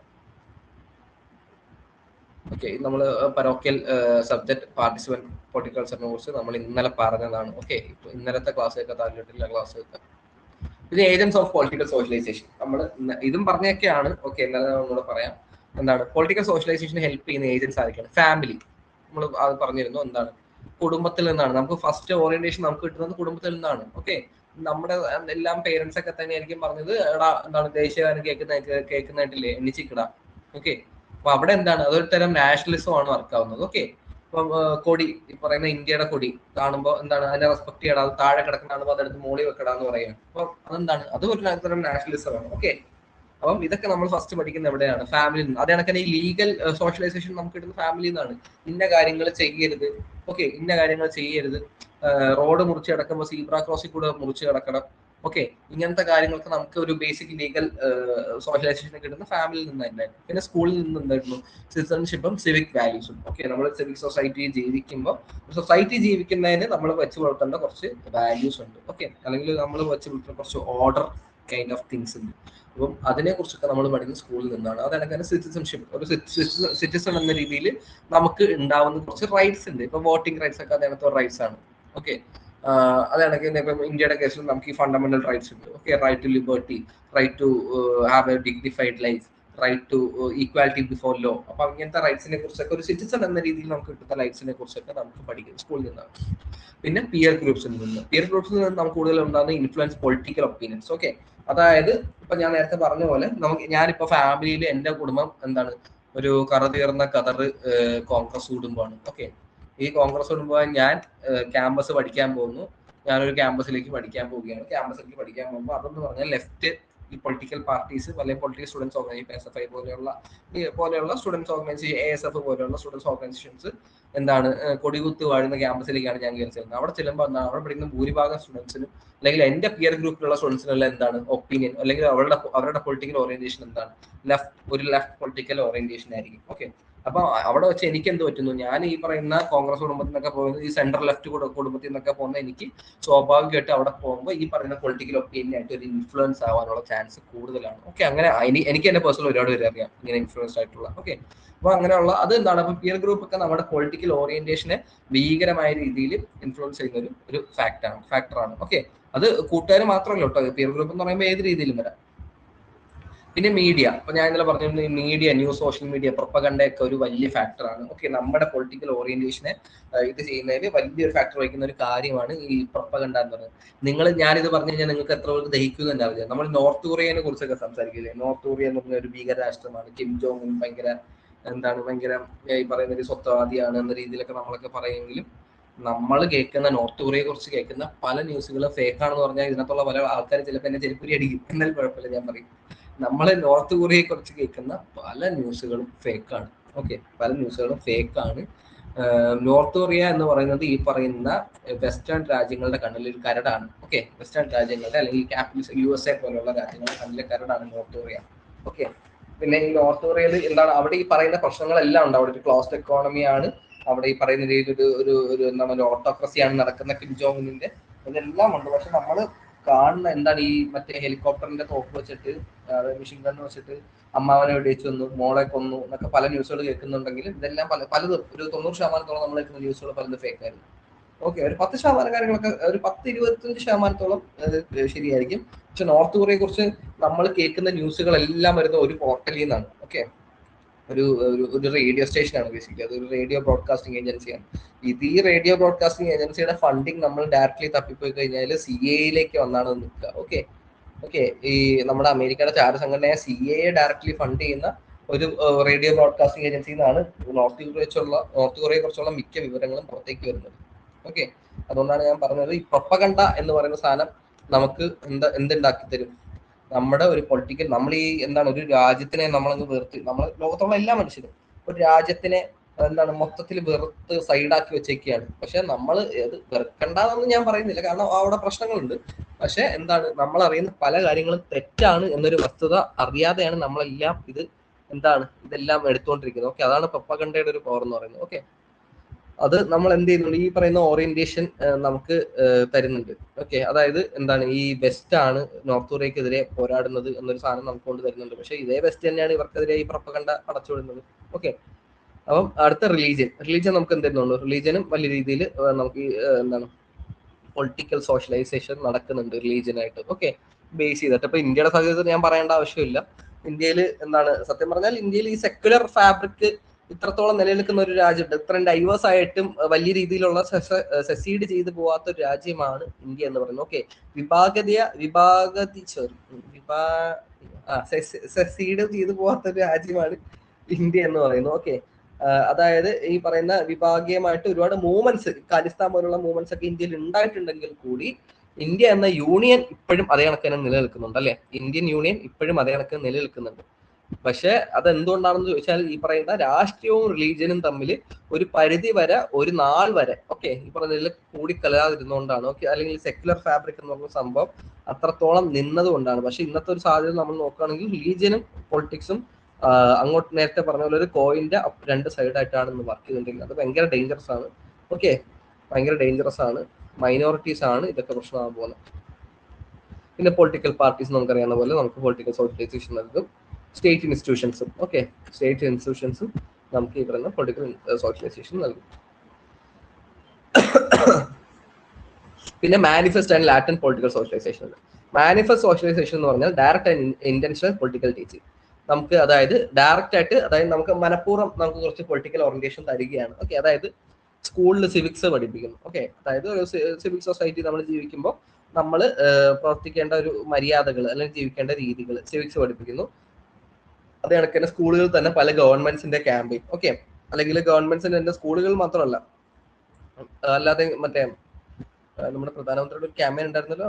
ഓക്കെ, നമ്മൾ പരോക്കിയൽ സബ്ജക്ട് പാർട്ടിസിപ്പന്റ് പൊളിറ്റിക്കൽ കൾച്ചറിനെ കുറിച്ച് നമ്മൾ ഇന്നലെ പറഞ്ഞതാണ്. ഓക്കെ, ഇന്നലത്തെ ക്ലാസ്സൊക്കെ താല്പര്യത്തിലുള്ള ക്ലാസ്സൊക്കെ. പിന്നെ ഏജൻസ് ഓഫ് പൊളിറ്റിക്കൽ സോഷ്യലൈസേഷൻ നമ്മൾ ഇതും പറഞ്ഞൊക്കെയാണ്. ഓക്കെ, ഇന്നലെ നമ്മളോട് പറയാം എന്താണ് പൊളിറ്റിക്കൽ സോഷ്യലൈസേഷന് ഹെൽപ്പ് ചെയ്യുന്ന ഏജൻസ് ആയിരിക്കണം. ഫാമിലി, നമ്മൾ അത് പറഞ്ഞിരുന്നു. എന്താണ്, കുടുംബത്തിൽ നിന്നാണ് നമുക്ക് ഫസ്റ്റ് ഓറിയന്റേഷൻ നമുക്ക് കിട്ടുന്നത്, കുടുംബത്തിൽ നിന്നാണ്. ഓക്കെ, നമ്മുടെ എല്ലാം പേരൻസ് ഒക്കെ തന്നെ ആയിരിക്കും പറഞ്ഞത്, എടാ എന്താണ് ദേശീയഗാനം കേൾക്കുന്നതായിട്ടില്ലേ, എണ്ണിച്ചിക്കിടാ. ഓക്കെ, അപ്പൊ അവിടെ എന്താണ്, അതൊരു തരം നാഷണലിസം ആണ് വർക്കാവുന്നത്. ഓക്കെ, ഇപ്പം കൊടി, ഈ പറയുന്ന ഇന്ത്യയുടെ കൊടി കാണുമ്പോൾ എന്താണ്, അതിനെ റെസ്പെക്ട് ചെയ്യണം, അത് താഴെ കിടക്കുന്ന കാണുമ്പോൾ അതെടുത്ത് മോളി വെക്കടാന്ന് പറയാം. അപ്പൊ അതെന്താണ്, അത് ഒരു തരം നാഷണലിസം ആണ്. ഓക്കെ, അപ്പം ഇതൊക്കെ നമ്മൾ ഫസ്റ്റ് പഠിക്കുന്ന എവിടെയാണ്, ഫാമിലി നിന്ന്. അതേ കണക്കിന് ഈ ലീഗൽ സോഷ്യലൈസേഷൻ നമുക്ക് കിട്ടുന്ന ഫാമിലി നിന്നാണ്. ഇന്ന കാര്യങ്ങൾ ചെയ്യരുത്, ഓക്കെ, ഇന്ന കാര്യങ്ങൾ ചെയ്യരുത്, റോഡ് മുറിച്ച് കിടക്കുമ്പോൾ സീബ്ര ക്രോസിൽ കൂടെ മുറിച്ച് കിടക്കണം. ഓക്കെ, ഇങ്ങനത്തെ കാര്യങ്ങൾക്ക് നമുക്ക് ഒരു ബേസിക് ലീഗൽ സോഷ്യലൈസേഷൻ കിട്ടുന്ന ഫാമിലിയിൽ നിന്ന് തന്നെയായിരുന്നു. പിന്നെ സ്കൂളിൽ നിന്ന് എന്തായിരുന്നു, സിറ്റിസൺഷിപ്പും സിവിക് വാല്യൂസും. ഓക്കെ, നമ്മൾ സിവിക് സൊസൈറ്റി ജീവിക്കുമ്പോൾ, സൊസൈറ്റി ജീവിക്കുന്നതിന് നമ്മൾ വെച്ച് പുലർത്തേണ്ട കുറച്ച് വാല്യൂസ് ഉണ്ട്. ഓക്കെ, അല്ലെങ്കിൽ നമ്മൾ വെച്ച് പുലർത്തേണ്ട കുറച്ച് ഓർഡർ കൈൻഡ് ഓഫ് തിങ്സ് ഉണ്ട്. അപ്പം അതിനെ കുറിച്ചൊക്കെ നമ്മൾ പഠിക്കുന്ന സ്കൂളിൽ നിന്നാണ്. അതാണ് സിറ്റിസൺഷിപ്പ്. ഒരു സിറ്റിസൺ എന്ന രീതിയിൽ നമുക്ക് ഉണ്ടാവുന്ന കുറച്ച് റൈറ്റ്സ് ഉണ്ട്. ഇപ്പൊ വോട്ടിംഗ് റൈറ്റ്സ് ഒക്കെ അതിനകത്ത് റൈറ്റ്സ് ആണ്. ഓക്കെ, അതാണെങ്കിൽ ഇപ്പം ഇന്ത്യയുടെ കേസിൽ നമുക്ക് ഈ ഫണ്ടമെന്റൽ റൈറ്റ്സ് ഉണ്ട്. Okay, right to liberty, right to have a dignified life, right to equality before law. അപ്പൊ അങ്ങനത്തെ റൈറ്റ്സിനെ കുറിച്ചൊക്കെ ഒരു സിറ്റിസൺ എന്ന രീതിയിൽ നമുക്ക് കിട്ടുന്ന റൈറ്റ്സിനെ കുറിച്ചൊക്കെ നമുക്ക് പഠിക്കും സ്കൂളിൽ നിന്നാണ്. പിന്നെ പിയർ ഗ്രൂപ്പ്സിൽ നിന്ന് നമുക്ക് കൂടുതൽ ഉണ്ടാകുന്ന ഇൻഫ്ലുവൻസ് പൊളിറ്റിക്കൽ ഒപ്പീനിയൻസ്. ഓക്കെ, അതായത് ഇപ്പൊ ഞാൻ നേരത്തെ പറഞ്ഞ പോലെ ഞാനിപ്പോ ഫാമിലിയിൽ എന്റെ കുടുംബം എന്താണ്, ഒരു കറതീർന്ന കോൺഗ്രസ് കുടുംബമാണ്. ഓക്കെ, ഈ കോൺഗ്രസ് കുടുംബം ഞാൻ ക്യാമ്പസ് പഠിക്കാൻ പോകുന്നു, ഞാനൊരു ക്യാമ്പസിലേക്ക് പഠിക്കാൻ പോവുകയാണ്. ക്യാമ്പസിലേക്ക് പഠിക്കാൻ പോകുമ്പോൾ അതെന്ന് പറഞ്ഞാൽ ലെഫ്റ്റ് ഈ പൊളിറ്റിക്കൽ പാർട്ടീസ് അല്ലെങ്കിൽ പൊളിറ്റിക്കൽ സ്റ്റുഡൻസ് ഓർഗനൈസേഷൻ, SFI പോലെയുള്ള സ്റ്റുഡൻസ് ഓർഗനൈസേഷൻ, ASF പോലെയുള്ള സ്റ്റുഡൻസ് ഓർഗനൈസേഷൻസ് എന്താണ് കൊടികുത്ത് വാഴുന്ന ക്യാമ്പസിലേക്കാണ് ഞാൻ കയറി ചെല്ലുന്നത്. അവിടെ ചെല്ലുമ്പോൾ എന്താണ്, അവിടെ പഠിക്കുന്ന ഭൂരിഭാഗം സ്റ്റുഡൻസിനും അല്ലെങ്കിൽ എന്റെ പിയർ ഗ്രൂപ്പിലുള്ള സ്റ്റുഡൻസിനുള്ള എന്താണ് ഒപ്പീനിയൻ, അല്ലെങ്കിൽ അവരുടെ പൊളിറ്റിക്കൽ ഓറിയന്റേഷൻ എന്താണ്, ഒരു ലെഫ്റ്റ് പൊളിറ്റിക്കൽ ഓറിയന്റേഷൻ ആയിരിക്കും. ഓക്കെ, അപ്പൊ അവിടെ വെച്ച് എനിക്ക് എന്ത് പറ്റുന്നു, ഞാൻ ഈ പറയുന്ന കോൺഗ്രസ് കുടുംബത്തിൽ നിന്നൊക്കെ പോകുന്നത്, ഈ സെൻട്രൽ ലെഫ്റ്റ് കുടുംബത്തിൽ നിന്നൊക്കെ പോകുന്ന എനിക്ക് സ്വാഭാവികമായിട്ട് അവിടെ പോകുമ്പോൾ ഈ പറയുന്ന പൊളിറ്റിക്കൽ ഒപ്പീനിയൻ ആയിട്ട് ഒരു ഇൻഫ്ലുവൻസ് ആവാനുള്ള ചാൻസ് കൂടുതലാണ്. ഓക്കെ, അങ്ങനെ എനിക്ക് എന്റെ പേഴ്സണൽ ഒരുപാട് പേര് അറിയാം ഇങ്ങനെ ഇൻഫ്ലുവൻസ് ആയിട്ടുള്ള. ഓക്കെ, അപ്പൊ അങ്ങനെയുള്ള അത് എന്താണ്, അപ്പൊ പിയർ ഗ്രൂപ്പ് ഒക്കെ നമ്മുടെ പൊളിറ്റിക്കൽ ഓറിയന്റേഷനെ ഭീകരമായ രീതിയിൽ ഇൻഫ്ലുവൻസ് ചെയ്യുന്ന ഒരു ഫാക്ടറാണ്. ഓക്കെ, അത് കൂട്ടുകാർ മാത്രമല്ല കേട്ടോ, പിയർ ഗ്രൂപ്പ് എന്ന് പറയുമ്പോൾ ഏത് രീതിയിലും വരാം. പിന്നെ മീഡിയ, അപ്പൊ ഞാൻ ഇന്നലെ പറഞ്ഞിരുന്നു, ഈ മീഡിയ, സോഷ്യൽ മീഡിയ, പ്രൊപ്പഗണ്ട ഒക്കെ ഒരു വലിയ ഫാക്ടറാണ്. ഓക്കെ, നമ്മുടെ പൊളിറ്റിക്കൽ ഓറിയന്റേഷനെ ഇത് ചെയ്യുന്നതിൽ വലിയൊരു ഫാക്ടർ വഹിക്കുന്ന ഒരു കാര്യമാണ് ഈ പ്രൊപ്പഗണ്ട എന്ന് പറയുന്നത്. ഞാനിത് പറഞ്ഞു കഴിഞ്ഞാൽ നിങ്ങൾക്ക് എത്ര പേർക്ക് ദഹിക്കുന്നു തന്നെ അറിയാം. നമ്മൾ നോർത്ത് കൊറിയനെ കുറിച്ചൊക്കെ സംസാരിക്കില്ലേ, നോർത്ത് കൊറിയ എന്ന് പറഞ്ഞ ഒരു ഭീകര രാഷ്ട്രമാണ്. കിം ജോങ് ഉൻ ഭയങ്കര ഈ പറയുന്ന ഒരു സ്വത്വവാദിയാണ് എന്ന രീതിയിലൊക്കെ നമ്മളൊക്കെ പറയുമെങ്കിലും, നമ്മൾ കേൾക്കുന്ന നോർത്ത് കൊറിയയെ കുറിച്ച് കേൾക്കുന്ന പല ന്യൂസുകളും ഫേക്ക് ആണെന്ന് പറഞ്ഞാൽ ഇതിനകത്തുള്ള പല ആൾക്കാർ ചിലപ്പോൾ എന്നെ ചെരുപ്പുരി അടിക്കും, എന്നാലും കുഴപ്പമില്ല, ഞാൻ പറയും. നമ്മൾ നോർത്ത് കൊറിയയെ കുറിച്ച് കേൾക്കുന്ന പല ന്യൂസുകളും ഫേക്കാണ്. ഓക്കെ, പല ന്യൂസുകളും ഫേക്കാണ്. നോർത്ത് കൊറിയ എന്ന് പറയുന്നത് ഈ പറയുന്ന വെസ്റ്റേൺ രാജ്യങ്ങളുടെ കണ്ണിൽ ഒരു കരടാണ്. ഓക്കെ, വെസ്റ്റേൺ രാജ്യങ്ങളുടെ അല്ലെങ്കിൽ ക്യാപിറ്റലിസ്റ്റ് USA പോലുള്ള രാജ്യങ്ങളുടെ കണ്ണിലെ കരടാണ് നോർത്ത് കൊറിയ. ഓക്കെ, പിന്നെ ഈ നോർത്ത് കൊറിയയിൽ എന്താണ്, അവിടെ ഈ പറയുന്ന പ്രശ്നങ്ങളെല്ലാം ഉണ്ട്. അവിടെ ഒരു ക്ലോസ്ഡ് എക്കോണമിയാണ്, അവിടെ ഈ പറയുന്ന രീതിയിൽ ഒരു എന്താണ്, ഒരു ഓട്ടോക്രസിയാണ് നടക്കുന്ന കിം ജോങ് ഉന്നിന്റെ, ഇതെല്ലാം ഉണ്ട്. പക്ഷെ നമ്മൾ കാണുന്ന എന്താണ് ഈ മറ്റേ ഹെലികോപ്റ്ററിന്റെ തോക്ക് വെച്ചിട്ട് മെഷീൻ ഗണ്ണ് വെച്ചിട്ട് അമ്മാവനെ വെടിവെച്ച് വന്നു, മോളെ കൊന്നു എന്നൊക്കെ പല ന്യൂസുകൾ കേൾക്കുന്നുണ്ടെങ്കിൽ ഇതെല്ലാം പലതും ഒരു 90% നമ്മൾ കേൾക്കുന്ന ന്യൂസുകൾ പലതും ഫേക്ക് ആയിരുന്നു. ഓക്കെ, ഒരു 10% കാര്യങ്ങളൊക്കെ, ഒരു 10-25% ശരിയായിരിക്കും. പക്ഷെ നോർത്ത് കൊറിയയെ കുറിച്ച് നമ്മൾ കേൾക്കുന്ന ന്യൂസുകളെല്ലാം വരുന്ന ഒരു പോർട്ടലിൽ നിന്നാണ്. ഓക്കെ, ഒരു ഒരു റേഡിയോ സ്റ്റേഷനാണ് ബേസിക്കലി, അതൊരു റേഡിയോ ബ്രോഡ്കാസ്റ്റിംഗ് ഏജൻസിയാണ്. ഈ റേഡിയോ ബ്രോഡ്കാസ്റ്റിംഗ് ഏജൻസിയുടെ ഫണ്ടിങ് നമ്മൾ ഡയറക്ട്ലി തപ്പിപ്പോയി കഴിഞ്ഞാൽ CA വന്നാണ് നിൽക്കുക. ഓക്കെ ഓക്കെ, ഈ നമ്മുടെ അമേരിക്കയുടെ ചാരസംഘടനയെ CA ഡയറക്ട്ലി ഫണ്ട് ചെയ്യുന്ന ഒരു റേഡിയോ ബ്രോഡ്കാസ്റ്റിംഗ് ഏജൻസിയിൽ നിന്നാണ് നോർത്ത് കൊറിയയെ കുറിച്ചുള്ള മിക്ക വിവരങ്ങളും പുറത്തേക്ക് വരുന്നത്. ഓക്കെ, അതുകൊണ്ടാണ് ഞാൻ പറഞ്ഞത് ഈ പ്രൊപ്പഗണ്ട എന്ന് പറയുന്ന സാധനം നമുക്ക് എന്തുണ്ടാക്കി തരും, നമ്മുടെ ഒരു പൊളിറ്റിക്കൽ, നമ്മൾ ഈ എന്താണ് ഒരു രാജ്യത്തിനെ നമ്മളങ്ങ് നമ്മൾ ലോകത്തുള്ള എല്ലാ മനുഷ്യരും ഒരു രാജ്യത്തിനെ എന്താണ് മൊത്തത്തിൽ വെറുത്ത് സൈഡാക്കി വെച്ചേക്കാണ്. പക്ഷെ നമ്മൾ അത് വെറുക്കണ്ടെന്ന് ഞാൻ പറയുന്നില്ല, കാരണം അവിടെ പ്രശ്നങ്ങളുണ്ട്. പക്ഷെ എന്താണ്, നമ്മൾ അറിയുന്ന പല കാര്യങ്ങളും തെറ്റാണ് എന്നൊരു വസ്തുത അറിയാതെയാണ് നമ്മളെല്ലാം ഇതെല്ലാം എടുത്തുകൊണ്ടിരിക്കുന്നത്. ഓക്കെ, അതാണ് പ്രൊപ്പഗണ്ടയുടെ ഒരു പവർ എന്ന് പറയുന്നത്. ഓക്കെ, അത് നമ്മൾ എന്ത് ചെയ്യുന്നുണ്ട്, ഈ പറയുന്ന ഓറിയന്റേഷൻ നമുക്ക് തരുന്നുണ്ട്. ഓക്കെ, അതായത് എന്താണ്, ഈ വെസ്റ്റ് ആണ് നോർത്ത് കൊറിയക്കെതിരെ പോരാടുന്നത് എന്നൊരു സാധനം നമുക്ക് കൊണ്ട് തരുന്നുണ്ട്. പക്ഷെ ഇതേ വെസ്റ്റ് തന്നെയാണ് ഇവർക്കെതിരെ ഈ പ്രൊപ്പഗണ്ട അടച്ചുവിടുന്നത്. ഓക്കെ, അപ്പം അടുത്ത റിലീജിയൻ നമുക്ക് എന്ത് തരുന്നുള്ളൂ, റിലീജിയനും വലിയ രീതിയിൽ നമുക്ക് എന്താണ് പൊളിറ്റിക്കൽ സോഷ്യലൈസേഷൻ നടക്കുന്നുണ്ട് റിലീജിയനായിട്ട്. ഓക്കെ, ബേസ് ചെയ്തിട്ട്. ഇപ്പൊ ഇന്ത്യയുടെ സാഹചര്യത്തിൽ ഞാൻ പറയേണ്ട ആവശ്യമില്ല. ഇന്ത്യയിൽ എന്താണ്, സത്യം പറഞ്ഞാൽ ഇന്ത്യയിൽ ഈ സെക്യുലർ ഫാബ്രിക് ഇത്രത്തോളം നിലനിൽക്കുന്ന ഒരു രാജ്യമുണ്ട്, ഇത്രയും ഡൈവേഴ്സ് ആയിട്ടും വലിയ രീതിയിലുള്ള സെസീഡ് ചെയ്തു പോവാത്ത ഒരു രാജ്യമാണ് ഇന്ത്യ എന്ന് പറയുന്നത്. ഓക്കെ, സെസീഡ് ചെയ്തു പോവാത്ത ഒരു രാജ്യമാണ് ഇന്ത്യ എന്ന് പറയുന്നത്. ഓക്കെ, അതായത് ഈ പറയുന്ന വിഭാഗീയമായിട്ട് ഒരുപാട് മൂവ്മെന്റ്സ്, ഖാലിസ്ഥാൻ പോലുള്ള മൂവ്മെന്റ്സ് ഒക്കെ ഇന്ത്യയിൽ ഉണ്ടായിട്ടുണ്ടെങ്കിൽ കൂടി ഇന്ത്യ എന്ന യൂണിയൻ ഇപ്പോഴും അതേ കണക്ക് തന്നെ നിലനിൽക്കുന്നുണ്ട്. അല്ലെ, ഇന്ത്യൻ യൂണിയൻ ഇപ്പോഴും അതേ കണക്ക് നിലനിൽക്കുന്നുണ്ട്. പക്ഷെ അത് എന്തുകൊണ്ടാണെന്ന് ചോദിച്ചാൽ ഈ പറയുന്ന രാഷ്ട്രീയവും റിലീജിയനും തമ്മിൽ ഒരു പരിധി വരെ, ഒരു നാൾ വരെ, ഓക്കെ, ഈ പറഞ്ഞതിൽ കൂടിക്കലരാതിരുന്നുകൊണ്ടാണ്. ഓക്കെ, അല്ലെങ്കിൽ സെക്യുലർ ഫാബ്രിക് എന്ന് പറഞ്ഞ സംഭവം അത്രത്തോളം നിന്നത് കൊണ്ടാണ്. പക്ഷെ ഇന്നത്തെ ഒരു സാഹചര്യം നമ്മൾ നോക്കുകയാണെങ്കിൽ റിലീജിയനും പൊളിറ്റിക്സും അങ്ങോട്ട് നേരത്തെ പറഞ്ഞ പോലെ ഒരു കോയിന്റെ രണ്ട് സൈഡായിട്ടാണ് ഇന്ന് വർക്ക് ചെയ്തിട്ടുണ്ടെങ്കിൽ അത് ഭയങ്കര ഡേഞ്ചറസ് ആണ്. ഓക്കെ, ഭയങ്കര ഡേഞ്ചറസ് ആണ്. മൈനോറിറ്റീസ് ആണ് ഇതൊക്കെ പ്രശ്നമാകാൻ പോകുന്നത്. പിന്നെ പൊളിറ്റിക്കൽ പാർട്ടീസ് നമുക്കറിയാവുന്ന പോലെ നമുക്ക് പൊളിറ്റിക്കൽ സോഷ്യലൈസേഷൻ നൽകും. സ്റ്റേറ്റ് ഇൻസ്റ്റിറ്റ്യൂഷൻസും, ഓക്കെ, സ്റ്റേറ്റ് ഇൻസ്റ്റിറ്റ്യൂഷൻസും നമുക്ക് ഈ പറയുന്ന പൊളിറ്റിക്കൽ സോഷ്യലൈസേഷൻ നൽകും. പിന്നെ manifest and latent political socialisation ഉണ്ട്. മാനിഫെസ്റ്റ് സോഷ്യലൈസേഷൻ എന്ന് പറഞ്ഞാൽ direct and intentional political teaching. നമുക്ക് അതായത് ഡയറക്റ്റ് ആയിട്ട്, അതായത് നമുക്ക് മനഃപൂർവ്വം നമുക്ക് കുറച്ച് പൊളിറ്റിക്കൽ ഓറിയന്റേഷൻ തരികയാണ്. ഓക്കെ, അതായത് സ്കൂളിൽ സിവിക്സ് പഠിപ്പിക്കുന്നു. ഓക്കെ, അതായത് ഒരു സിവിക് സൊസൈറ്റി നമ്മൾ ജീവിക്കുമ്പോൾ നമ്മൾ പ്രവർത്തിക്കേണ്ട ഒരു മര്യാദകൾ അല്ലെങ്കിൽ ജീവിക്കേണ്ട രീതികൾ സിവിക്സ് പഠിപ്പിക്കുന്നു. അതേ കണക്ക് തന്നെ സ്കൂളുകളിൽ തന്നെ പല ഗവൺമെന്റ്സിന്റെ ക്യാമ്പയിൻ, ഓക്കെ, അല്ലെങ്കിൽ ഗവൺമെന്റ്സിന്റെ സ്കൂളുകൾ മാത്രമല്ല, അല്ലാതെ മറ്റേ നമ്മുടെ പ്രധാനമന്ത്രിയുടെ ഒരു ക്യാമ്പയിൻ ഉണ്ടായിരുന്നല്ലോ,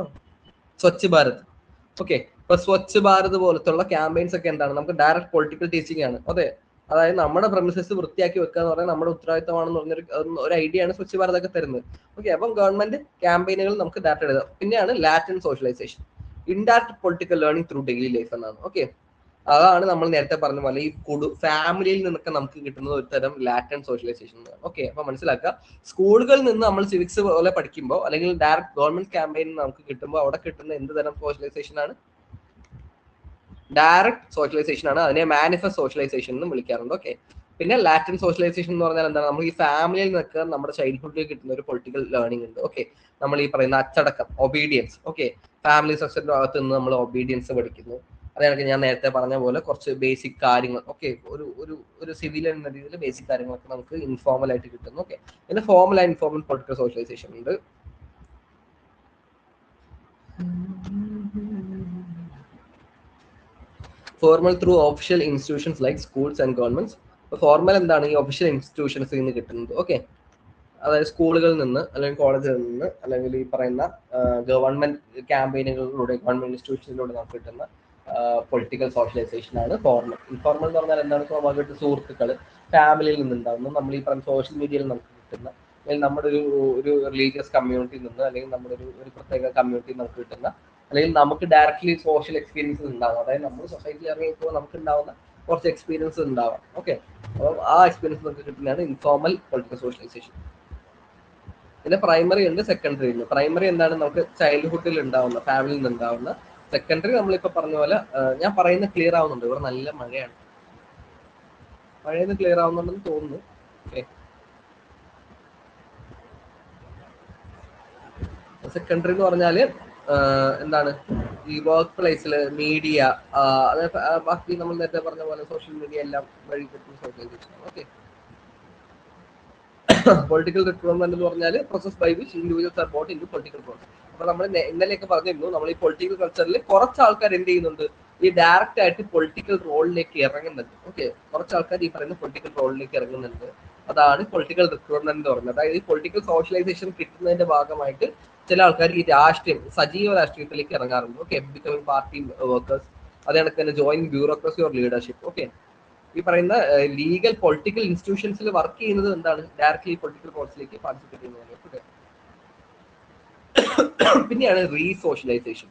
സ്വച്ഛ് ഭാരത്. ഓക്കെ, ഇപ്പൊ സ്വച്ഛ് ഭാരത് പോലത്തുള്ള ക്യാമ്പയിൻസ് ഒക്കെ എന്താണ്, നമുക്ക് ഡയറക്റ്റ് പൊളിറ്റിക്കൽ ടീച്ചിങ് ആണ്. അതെ, അതായത് നമ്മുടെ പ്രമിസസ് വൃത്തിയാക്കി വെക്കുക എന്ന് പറഞ്ഞാൽ നമ്മുടെ ഉത്തരവാദിത്തമാണെന്ന് പറഞ്ഞൊരു ഐഡിയ ആണ് സ്വച്ഛ് ഭാരത് ഒക്കെ തരുന്നത്. ഓക്കെ, അപ്പം ഗവൺമെന്റ് ക്യാമ്പയിനുകൾ നമുക്ക് ഡയറക്റ്റ് എഴുതാം. പിന്നെയാണ് latent socialisation, indirect political learning through daily life എന്നാണ്. ഓക്കെ, അതാണ് നമ്മൾ നേരത്തെ പറഞ്ഞ പോലെ ഈ ഫാമിലിയിൽ നിന്നൊക്കെ നമുക്ക് കിട്ടുന്നത് ഒരു തരം ലാറ്റൻ സോഷ്യലൈസേഷൻ. ഓക്കെ, അപ്പൊ മനസ്സിലാക്കുക, സ്കൂളുകളിൽ നിന്ന് നമ്മൾ സിവിക്സ് പോലെ പഠിക്കുമ്പോൾ അല്ലെങ്കിൽ ഡയറക്റ്റ് ഗവൺമെന്റ് ക്യാമ്പയിൻ നമുക്ക് കിട്ടുമ്പോൾ അവിടെ കിട്ടുന്ന എന്ത് തരം സോഷ്യലൈസേഷൻ ആണ്, ഡയറക്റ്റ് സോഷ്യലൈസേഷൻ ആണ്. അതിനെ മാനിഫെസ്റ്റ് സോഷ്യലൈസേഷൻ എന്ന് വിളിക്കാറുണ്ട്. ഓക്കെ, പിന്നെ ലാറ്റൻ സോഷ്യലൈസേഷൻ എന്ന് പറഞ്ഞാൽ എന്താണ്, നമ്മൾ ഈ ഫാമിലിയിൽ നിന്നൊക്കെ നമ്മുടെ ചൈൽഡ്ഹുഡിൽ കിട്ടുന്ന ഒരു പൊളിറ്റിക്കൽ ലേണിംഗ് ഉണ്ട്. ഓക്കെ, നമ്മൾ ഈ പറയുന്ന അച്ചടക്കം, ഒബീഡിയൻസ്. ഓക്കെ, ഫാമിലി സ്ട്രക്ചറിന്റെ ഭാഗത്ത് നിന്ന് നമ്മൾ ഒബീഡിയൻസ് പഠിക്കുന്നു. അതായത് ഞാൻ നേരത്തെ പറഞ്ഞ പോലെ കുറച്ച് ബേസിക് കാര്യങ്ങൾ, ഓക്കെ, ഒരു സിവിലിയൻ എന്ന രീതിയിൽ ബേസിക് കാര്യങ്ങളൊക്കെ നമുക്ക് ഇൻഫോർമൽ ആയിട്ട് കിട്ടുന്നു. ഓക്കെ, പിന്നെ formal and informal political socialisation ഉണ്ട്. Formal through official institutions like schools and governments. Formal എന്താണ്, ഈ ഒഫീഷ്യൽ ഇൻസ്റ്റിറ്റ്യൂഷൻസിൽ നിന്ന് കിട്ടുന്നത്. ഓക്കെ, അതായത് സ്കൂളുകളിൽ നിന്ന് അല്ലെങ്കിൽ കോളേജുകളിൽ നിന്ന് അല്ലെങ്കിൽ ഈ പറയുന്ന ഗവൺമെന്റ് ക്യാമ്പയിനുകളിലൂടെ, ഗവൺമെന്റ് ഇൻസ്റ്റിറ്റ്യൂഷനിലൂടെ നമുക്ക് കിട്ടുന്ന പൊളിറ്റിക്കൽ സോഷ്യലൈസേഷൻ ആണ് ഫോർമൽ. ഇൻഫോർമൽ എന്ന് പറഞ്ഞാൽ എന്താണ്, സ്വാഭാവികമായിട്ട് സുഹൃത്തുക്കൾ, ഫാമിലിയിൽ നിന്നുണ്ടാകുന്ന, നമ്മൾ ഈ പറയുന്ന സോഷ്യൽ മീഡിയയിൽ നമുക്ക് കിട്ടുന്ന, അല്ലെങ്കിൽ നമ്മുടെ ഒരു റിലീജിയസ് കമ്മ്യൂണിറ്റിയിൽ നിന്ന്, അല്ലെങ്കിൽ നമ്മുടെ ഒരു പ്രത്യേക കമ്മ്യൂണിറ്റിയിൽ നമുക്ക് കിട്ടുന്ന, അല്ലെങ്കിൽ നമുക്ക് ഡയറക്ട്ലി സോഷ്യൽ എക്സ്പീരിയൻസ് ഉണ്ടാകും. അതായത് നമ്മൾ സൊസൈറ്റിയിൽ ഇറങ്ങിയപ്പോൾ നമുക്ക് ഉണ്ടാവുന്ന കുറച്ച് എക്സ്പീരിയൻസ് ഉണ്ടാവാം. ഓക്കെ, അപ്പം ആ എക്സ്പീരിയൻസ് നമുക്ക് കിട്ടുന്നതാണ് ഇൻഫോർമൽ പൊളിറ്റിക്കൽ സോഷ്യലൈസേഷൻ. പിന്നെ പ്രൈമറി ഉണ്ട്, സെക്കൻഡറി ഉണ്ട്. പ്രൈമറി എന്താണ്, നമുക്ക് ചൈൽഡ്ഹുഡിൽ ഉണ്ടാവുന്ന, ഫാമിലിയിൽ നിന്ന് ഉണ്ടാവുന്ന. സെക്കൻഡറി നമ്മളിപ്പോ പറഞ്ഞ പോലെ, ഞാൻ പറയുന്നത് ക്ലിയർ ആവുന്നുണ്ട്? ഇവിടെ നല്ല മഴയാണ്. മഴയെന്ന് ക്ലിയർ ആവുന്നുണ്ടെന്ന് തോന്നുന്നു. ഓക്കെ, സെക്കൻഡറി എന്ന് പറഞ്ഞാല് എന്താണ്, ഈ വർക്ക് പ്ലേസിൽ മീഡിയ, ബാക്കി നമ്മൾ നേരത്തെ പറഞ്ഞ പോലെ സോഷ്യൽ മീഡിയ എല്ലാം വഴി കിട്ടുന്ന സോഷ്യലൈസേഷൻ. ഓക്കെ, പൊളിറ്റിക്കൽ റിക്രൂട്ട്മെന്റ് എന്ന് പറഞ്ഞാൽ process by which individuals are brought into political process. അപ്പൊ നമ്മൾ ഇന്നലെയൊക്കെ പറഞ്ഞിരുന്നു, നമ്മൾ ഈ പൊളിറ്റിക്കൽ കൾച്ചറിൽ കുറച്ച് ആൾക്കാർ എന്ത് ചെയ്യുന്നുണ്ട്, ഈ ഡയറക്റ്റ് ആയിട്ട് പൊളിറ്റിക്കൽ റോളിലേക്ക് ഇറങ്ങുന്നുണ്ട്. ഓക്കെ, കുറച്ച് ആൾക്കാർ ഈ പറയുന്ന പൊളിറ്റിക്കൽ റോളിലേക്ക് ഇറങ്ങുന്നുണ്ട്. അതാണ് പൊളിറ്റിക്കൽ റിക്രൂട്ട്മെന്റ് എന്ന് പറയുന്നത്. അതായത് ഈ പൊളിറ്റിക്കൽ സോഷ്യലൈസേഷൻ കിട്ടുന്നതിന്റെ ഭാഗമായിട്ട് ചില ആൾക്കാർ ഈ രാഷ്ട്രീയം, സജീവ രാഷ്ട്രീയത്തിലേക്ക് ഇറങ്ങാറുണ്ട്. ഓക്കെ, ബിക്കമിങ് പാർട്ടി വർക്കേഴ്സ്, അതേ കണക്ക് തന്നെ join bureaucracy or leadership. Okay, ഈ പറയുന്ന ലീഗൽ പൊളിറ്റിക്കൽ ഇൻസ്റ്റിറ്റ്യൂഷൻസിൽ വർക്ക് ചെയ്യുന്നത് എന്താണ്, ഡയറക്ട്ലി പൊളിറ്റിക്കൽ കോഴ്സിലേക്ക് പാർട്ടിസിപ്പേറ്റ് ചെയ്യുന്നത്. പിന്നെയാണ് റീസോഷ്യലൈസേഷൻ.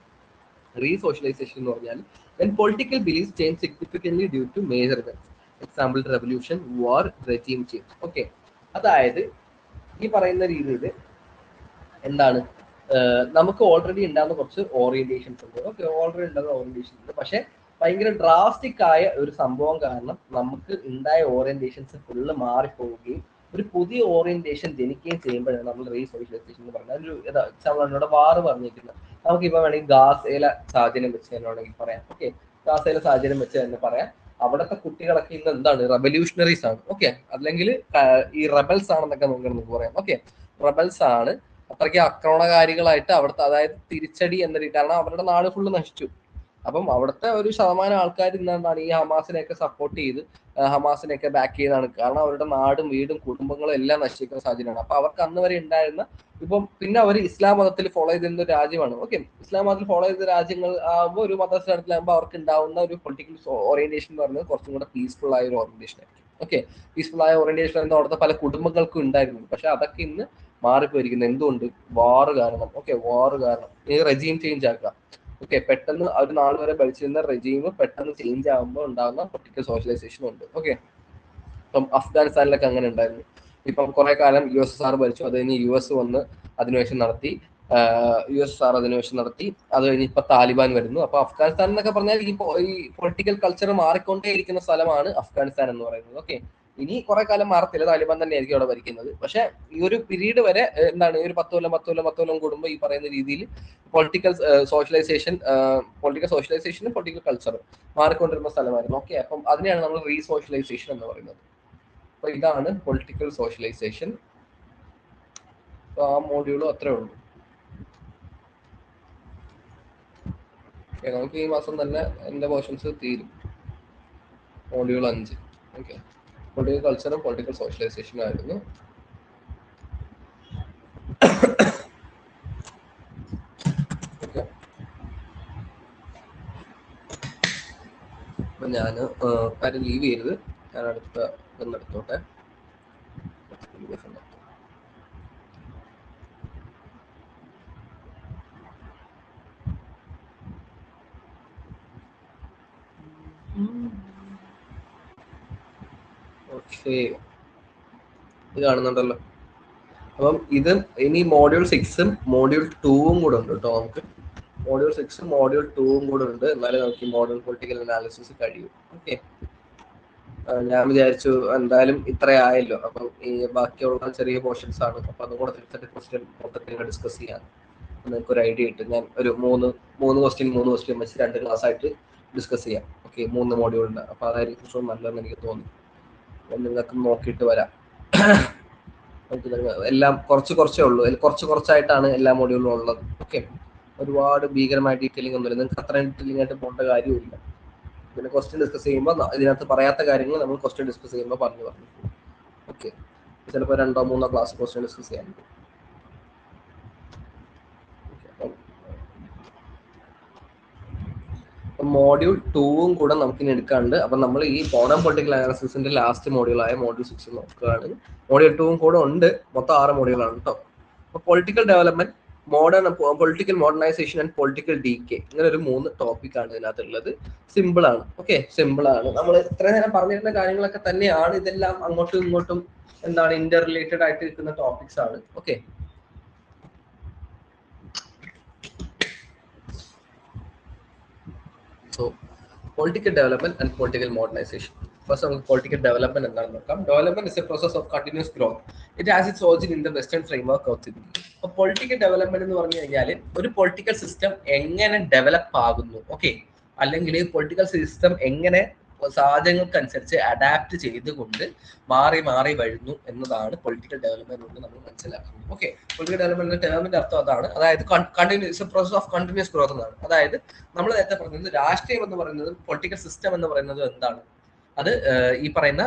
റീസോഷ്യലൈസേഷൻ എന്ന് പറഞ്ഞാൽ when political beliefs change significantly due to major events, example revolution, war, regime change. Okay, അതായത് ഈ പറയുന്ന രീതിയിൽ എന്താണ്, നമുക്ക് ഓൾറെഡി ഉണ്ടാകുന്ന കുറച്ച് ഓറിയന്റേഷൻസ് ഉണ്ട്. ഓക്കെ, ഓൾറെഡി ഉണ്ടാകുന്ന ഓറിയന്റേഷൻസ് ഉണ്ട്. പക്ഷെ ഭയങ്കര ഡ്രാസ്റ്റിക് ആയ ഒരു സംഭവം കാരണം നമുക്ക് ഉണ്ടായ ഓറിയന്റേഷൻസ് ഫുള്ള് മാറിപ്പോവുകയും ഒരു പുതിയ ഓറിയന്റേഷൻ ജനിക്കുകയും ചെയ്യുമ്പോഴാണ് നമ്മൾ റീസോഷ്യലൈസേഷൻ എന്ന് പറയുന്നത്. ഒരു എക്സാമ്പിൾ എന്നോട് വാറ് പറഞ്ഞിരിക്കുന്നത്, നമുക്കിപ്പോ വേണമെങ്കിൽ ഗാസയിലെ സാഹചര്യം വെച്ച് തന്നെ വേണമെങ്കിൽ പറയാം. ഓക്കെ, ഗാസയിലെ സാഹചര്യം വെച്ച് തന്നെ പറയാം. അവിടുത്തെ കുട്ടികളൊക്കെ ഇന്ന് എന്താണ്, റെവല്യൂഷണറീസ് ആണ്. ഓക്കെ, അല്ലെങ്കിൽ ഈ റെബൽസ് ആണെന്നൊക്കെ നമുക്ക് പറയാം. ഓക്കെ, റെബൽസ് ആണ്, അത്രയ്ക്ക് ആക്രമണകാരികളായിട്ട് അവിടുത്തെ, അതായത് തിരിച്ചടി എന്ന രീതി, കാരണം അവരുടെ നാട് ഫുള്ള് നശിച്ചു. അപ്പം അവിടുത്തെ ഒരു ശതമാനം ആൾക്കാർ ഇന്നെന്താണ്, ഈ ഹമാസിനെയൊക്കെ സപ്പോർട്ട് ചെയ്ത് ഹമാസിനെയൊക്കെ ബാക്ക് ചെയ്താണ്. കാരണം അവരുടെ നാടും വീടും കുടുംബങ്ങളും എല്ലാം നശിക്കുന്ന സാഹചര്യമാണ്. അപ്പൊ അവർക്ക് അന്ന് വരെ ഉണ്ടായിരുന്ന, ഇപ്പം പിന്നെ അവർ ഇസ്ലാം മതത്തിൽ ഫോളോ ചെയ്തിരുന്ന ഒരു രാജ്യമാണ്. ഓക്കെ, ഇസ്ലാം മതത്തിൽ ഫോളോ ചെയ്ത രാജ്യങ്ങൾ ആകുമ്പോൾ, ഒരു മതസ്ഥലത്തിലാകുമ്പോൾ അവർക്ക് ഉണ്ടാവുന്ന ഒരു പൊളിറ്റിക്കൽ ഓറിയന്റേഷൻ എന്ന് പറയുന്നത് കുറച്ചും കൂടെ പീസ്ഫുൾ ആയ ഒരു ഓറിയന്റേഷൻ ആയിരിക്കും. ഓക്കെ, പീസ്ഫുൾ ആയ ഓറിയന്റേഷൻ എന്ന് അവിടുത്തെ പല കുടുംബങ്ങൾക്കും ഉണ്ടായിരുന്നു. പക്ഷെ അതൊക്കെ ഇന്ന് മാറിപ്പോയിരിക്കുന്നത്. എന്തുകൊണ്ട്? വാറ് കാരണം. ഓക്കെ, വാറ് കാരണം ഈ റെജീം ചേഞ്ച് ആക്കുക. ഓക്കെ, പെട്ടെന്ന് ഒരു നാൾ വരെ ഭരിച്ചിരുന്ന റെജീം പെട്ടെന്ന് ചേഞ്ച് ആകുമ്പോൾ ഉണ്ടാകുന്ന പൊളിറ്റിക്കൽ സോഷ്യലൈസേഷൻ ഉണ്ട്. ഓക്കെ, ഇപ്പം അഫ്ഗാനിസ്ഥാനിലൊക്കെ അങ്ങനെ ഉണ്ടായിരുന്നു. ഇപ്പം കുറെ കാലം USSR ഭരിച്ചു, അത് കഴിഞ്ഞ് US വന്ന് അധിനിവേശം നടത്തി, USSR അധിനിവേശം നടത്തി, അത് കഴിഞ്ഞ് ഇപ്പൊ താലിബാൻ വരുന്നു. അപ്പൊ അഫ്ഗാനിസ്ഥാൻ എന്നൊക്കെ പറഞ്ഞാൽ ഈ പൊളിറ്റിക്കൽ കൾച്ചർ മാറിക്കൊണ്ടേയിരിക്കുന്ന സ്ഥലമാണ് അഫ്ഗാനിസ്ഥാൻ എന്ന് പറയുന്നത്. ഓക്കെ, ഇനി കുറെ കാലം മാറത്തില്ല, താലിബാൻ തന്നെ ആയിരിക്കും അവിടെ ഭരിക്കുന്നത്. പക്ഷെ ഈ ഒരു പീരീഡ് വരെ എന്താണ്, ഈ ഒരു 10 കൊല്ലം കൂടുമ്പോൾ ഈ പറയുന്ന രീതിയിൽ പൊളിറ്റിക്കൽ സോഷ്യലൈസേഷനും പൊളിറ്റിക്കൽ കൾച്ചറും മാറിക്കൊണ്ടിരുന്ന സ്ഥലമായിരുന്നു. ഓക്കെ, അപ്പം അതിനെയാണ് നമ്മൾ റീസോഷ്യലൈസേഷൻ എന്ന് പറയുന്നത്. അപ്പൊ ഇതാണ് പൊളിറ്റിക്കൽ സോഷ്യലൈസേഷൻ. ആ മോഡ്യൂളും അത്രേ ഉള്ളൂ. നമുക്ക് ഈ മാസം തന്നെ എന്റെ പോർഷൻസ് തീരും, മോഡ്യൂൾ 5. ഓക്കെ, പൊളിറ്റിക്കൽ കൾച്ചറും പൊളിറ്റിക്കൽ സോഷ്യലൈസേഷനും ആയിരുന്നു. അപ്പൊ ഞാന് കാര്യം ലീവ് ചെയ്യരുത്, ഞാൻ അടുത്ത ഇതെടുത്തോട്ടെ. ഓക്കെ, ഇത് കാണുന്നുണ്ടല്ലോ. അപ്പം ഇത് ഇനി മോഡ്യൂൾ 6ഉം മോഡ്യൂൾ 2ഉം കൂടെ ഉണ്ട് കേട്ടോ. നമുക്ക് മോഡ്യൂൾ 6ഉം മോഡ്യൂൾ 2ഉം കൂടെ ഉണ്ട്, എന്നാലേ നമുക്ക് ഈ മോഡൽ പൊളിറ്റിക്കൽ അനാലിസിസ് കഴിയും. ഓക്കെ, ഞാൻ വിചാരിച്ചു എന്തായാലും ഇത്രയായല്ലോ, അപ്പം ഈ ബാക്കിയുള്ള ചെറിയ പോർഷൻസ് ആണ്, അപ്പൊ അതും കൂടെ തിരിച്ചിട്ട് ക്വസ്റ്റ്യൻ മൊത്തത്തിൽ ഡിസ്കസ് ചെയ്യാൻ നിങ്ങൾക്ക് ഒരു ഐഡിയ ഇട്ട് ഞാൻ ഒരു മൂന്ന് ക്വസ്റ്റ്യൻ വെച്ച് 2 ക്ലാസ് ആയിട്ട് ഡിസ്കസ് ചെയ്യാം. ഓക്കെ, 3 മോഡ്യൂളുണ്ട്. അപ്പൊ അതായിരിക്കും കുറച്ചും നല്ലതെന്ന് എനിക്ക് തോന്നി. അപ്പം നിങ്ങൾക്ക് നോക്കിയിട്ട് വരാം. എല്ലാം കുറച്ചേ ഉള്ളൂ, കുറച്ചായിട്ടാണ് എല്ലാ മോഡ്യൂളും ഉള്ളത്. ഓക്കെ, ഒരുപാട് ഭീകരമായ ഡീറ്റെയിലിംഗ് ഒന്നുമില്ല, നിങ്ങൾക്ക് അത്രയും ഡീറ്റെയിലിംഗ് ആയിട്ട് പോകേണ്ട കാര്യമില്ല. പിന്നെ ക്വസ്റ്റ്യൻ ഡിസ്കസ് ചെയ്യുമ്പോൾ ഇതിനകത്ത് പറയാത്ത കാര്യങ്ങൾ നമ്മൾ ക്വസ്റ്റ്യൻ ഡിസ്കസ് ചെയ്യുമ്പോൾ പറഞ്ഞു. ഓക്കെ, ചിലപ്പോൾ 2 3 ക്ലാസ് ക്വസ്റ്റ്യൻ ഡിസ്കസ് ചെയ്യാൻ. മോഡ്യൂൾ 2ഉം കൂടെ നമുക്ക് ഇനി എടുക്കാണ്ട്. അപ്പൊ നമ്മൾ ഈ മോഡേൺ പൊളിറ്റിക്കൽ അനാലിസിസിന്റെ ലാസ്റ്റ് മോഡ്യൂളായ മോഡ്യൂൾ 6 നോക്കുകയാണ്. മോഡ്യൂൾ 2ഉം കൂടെ ഉണ്ട്, മൊത്തം 6 മോഡ്യൂളാണ് കേട്ടോ. അപ്പൊ political development, political modernisation and political decay, ഇങ്ങനെ ഒരു 3 ടോപ്പിക്കാണ് ഇതിനകത്തുള്ളത്. സിമ്പിൾ ആണ്. ഓക്കെ, സിമ്പിൾ ആണ്. നമ്മൾ ഇത്രയും നേരം പറഞ്ഞിരുന്ന കാര്യങ്ങളൊക്കെ തന്നെയാണ്. ഇതെല്ലാം അങ്ങോട്ടും ഇങ്ങോട്ടും എന്താണ് ഇന്റർ റിലേറ്റഡ് ആയിട്ട് നിൽക്കുന്ന ടോപ്പിക്സ് ആണ്. Okay, so political development and political modernisation. First നമുക്ക് പൊളിറ്റിക്കൽ ഡെവലപ്മെന്റ് എന്താണെന്ന് നോക്കാം. Development is A process of continuous growth. It has its origin in the western framework of thinking. അപ്പോൾ പൊളിറ്റിക്കൽ ഡെവലപ്മെന്റ് എന്ന് പറഞ്ഞു കഴിഞ്ഞാൽ ഒരു പൊളിറ്റിക്കൽ സിസ്റ്റം എങ്ങനെ ഡെവലപ്പ് ആകുന്നു, ഓക്കെ, അല്ലെങ്കിൽ പൊളിറ്റിക്കൽ സിസ്റ്റം എങ്ങനെ സാഹചര്യങ്ങൾക്കനുസരിച്ച് അഡാപ്റ്റ് ചെയ്തുകൊണ്ട് മാറി മാറി വരുന്നു എന്നതാണ് പൊളിറ്റിക്കൽ ഡെവലപ്മെന്റ് കൊണ്ട് നമ്മൾ മനസ്സിലാക്കുന്നത്. ഓക്കെ, പൊളിറ്റിക്കൽ ഡെവലപ്മെന്റ് ടേമിന്റെ അർത്ഥം അതാണ്. അതായത് continuous process of continuous growth എന്നാണ്. അതായത് നമ്മൾ നേരത്തെ പറയുന്നത് രാഷ്ട്രീയം എന്ന് പറയുന്നത് പൊളിറ്റിക്കൽ സിസ്റ്റം എന്ന് പറയുന്നത് എന്താണ്, അത് ഈ പറയുന്ന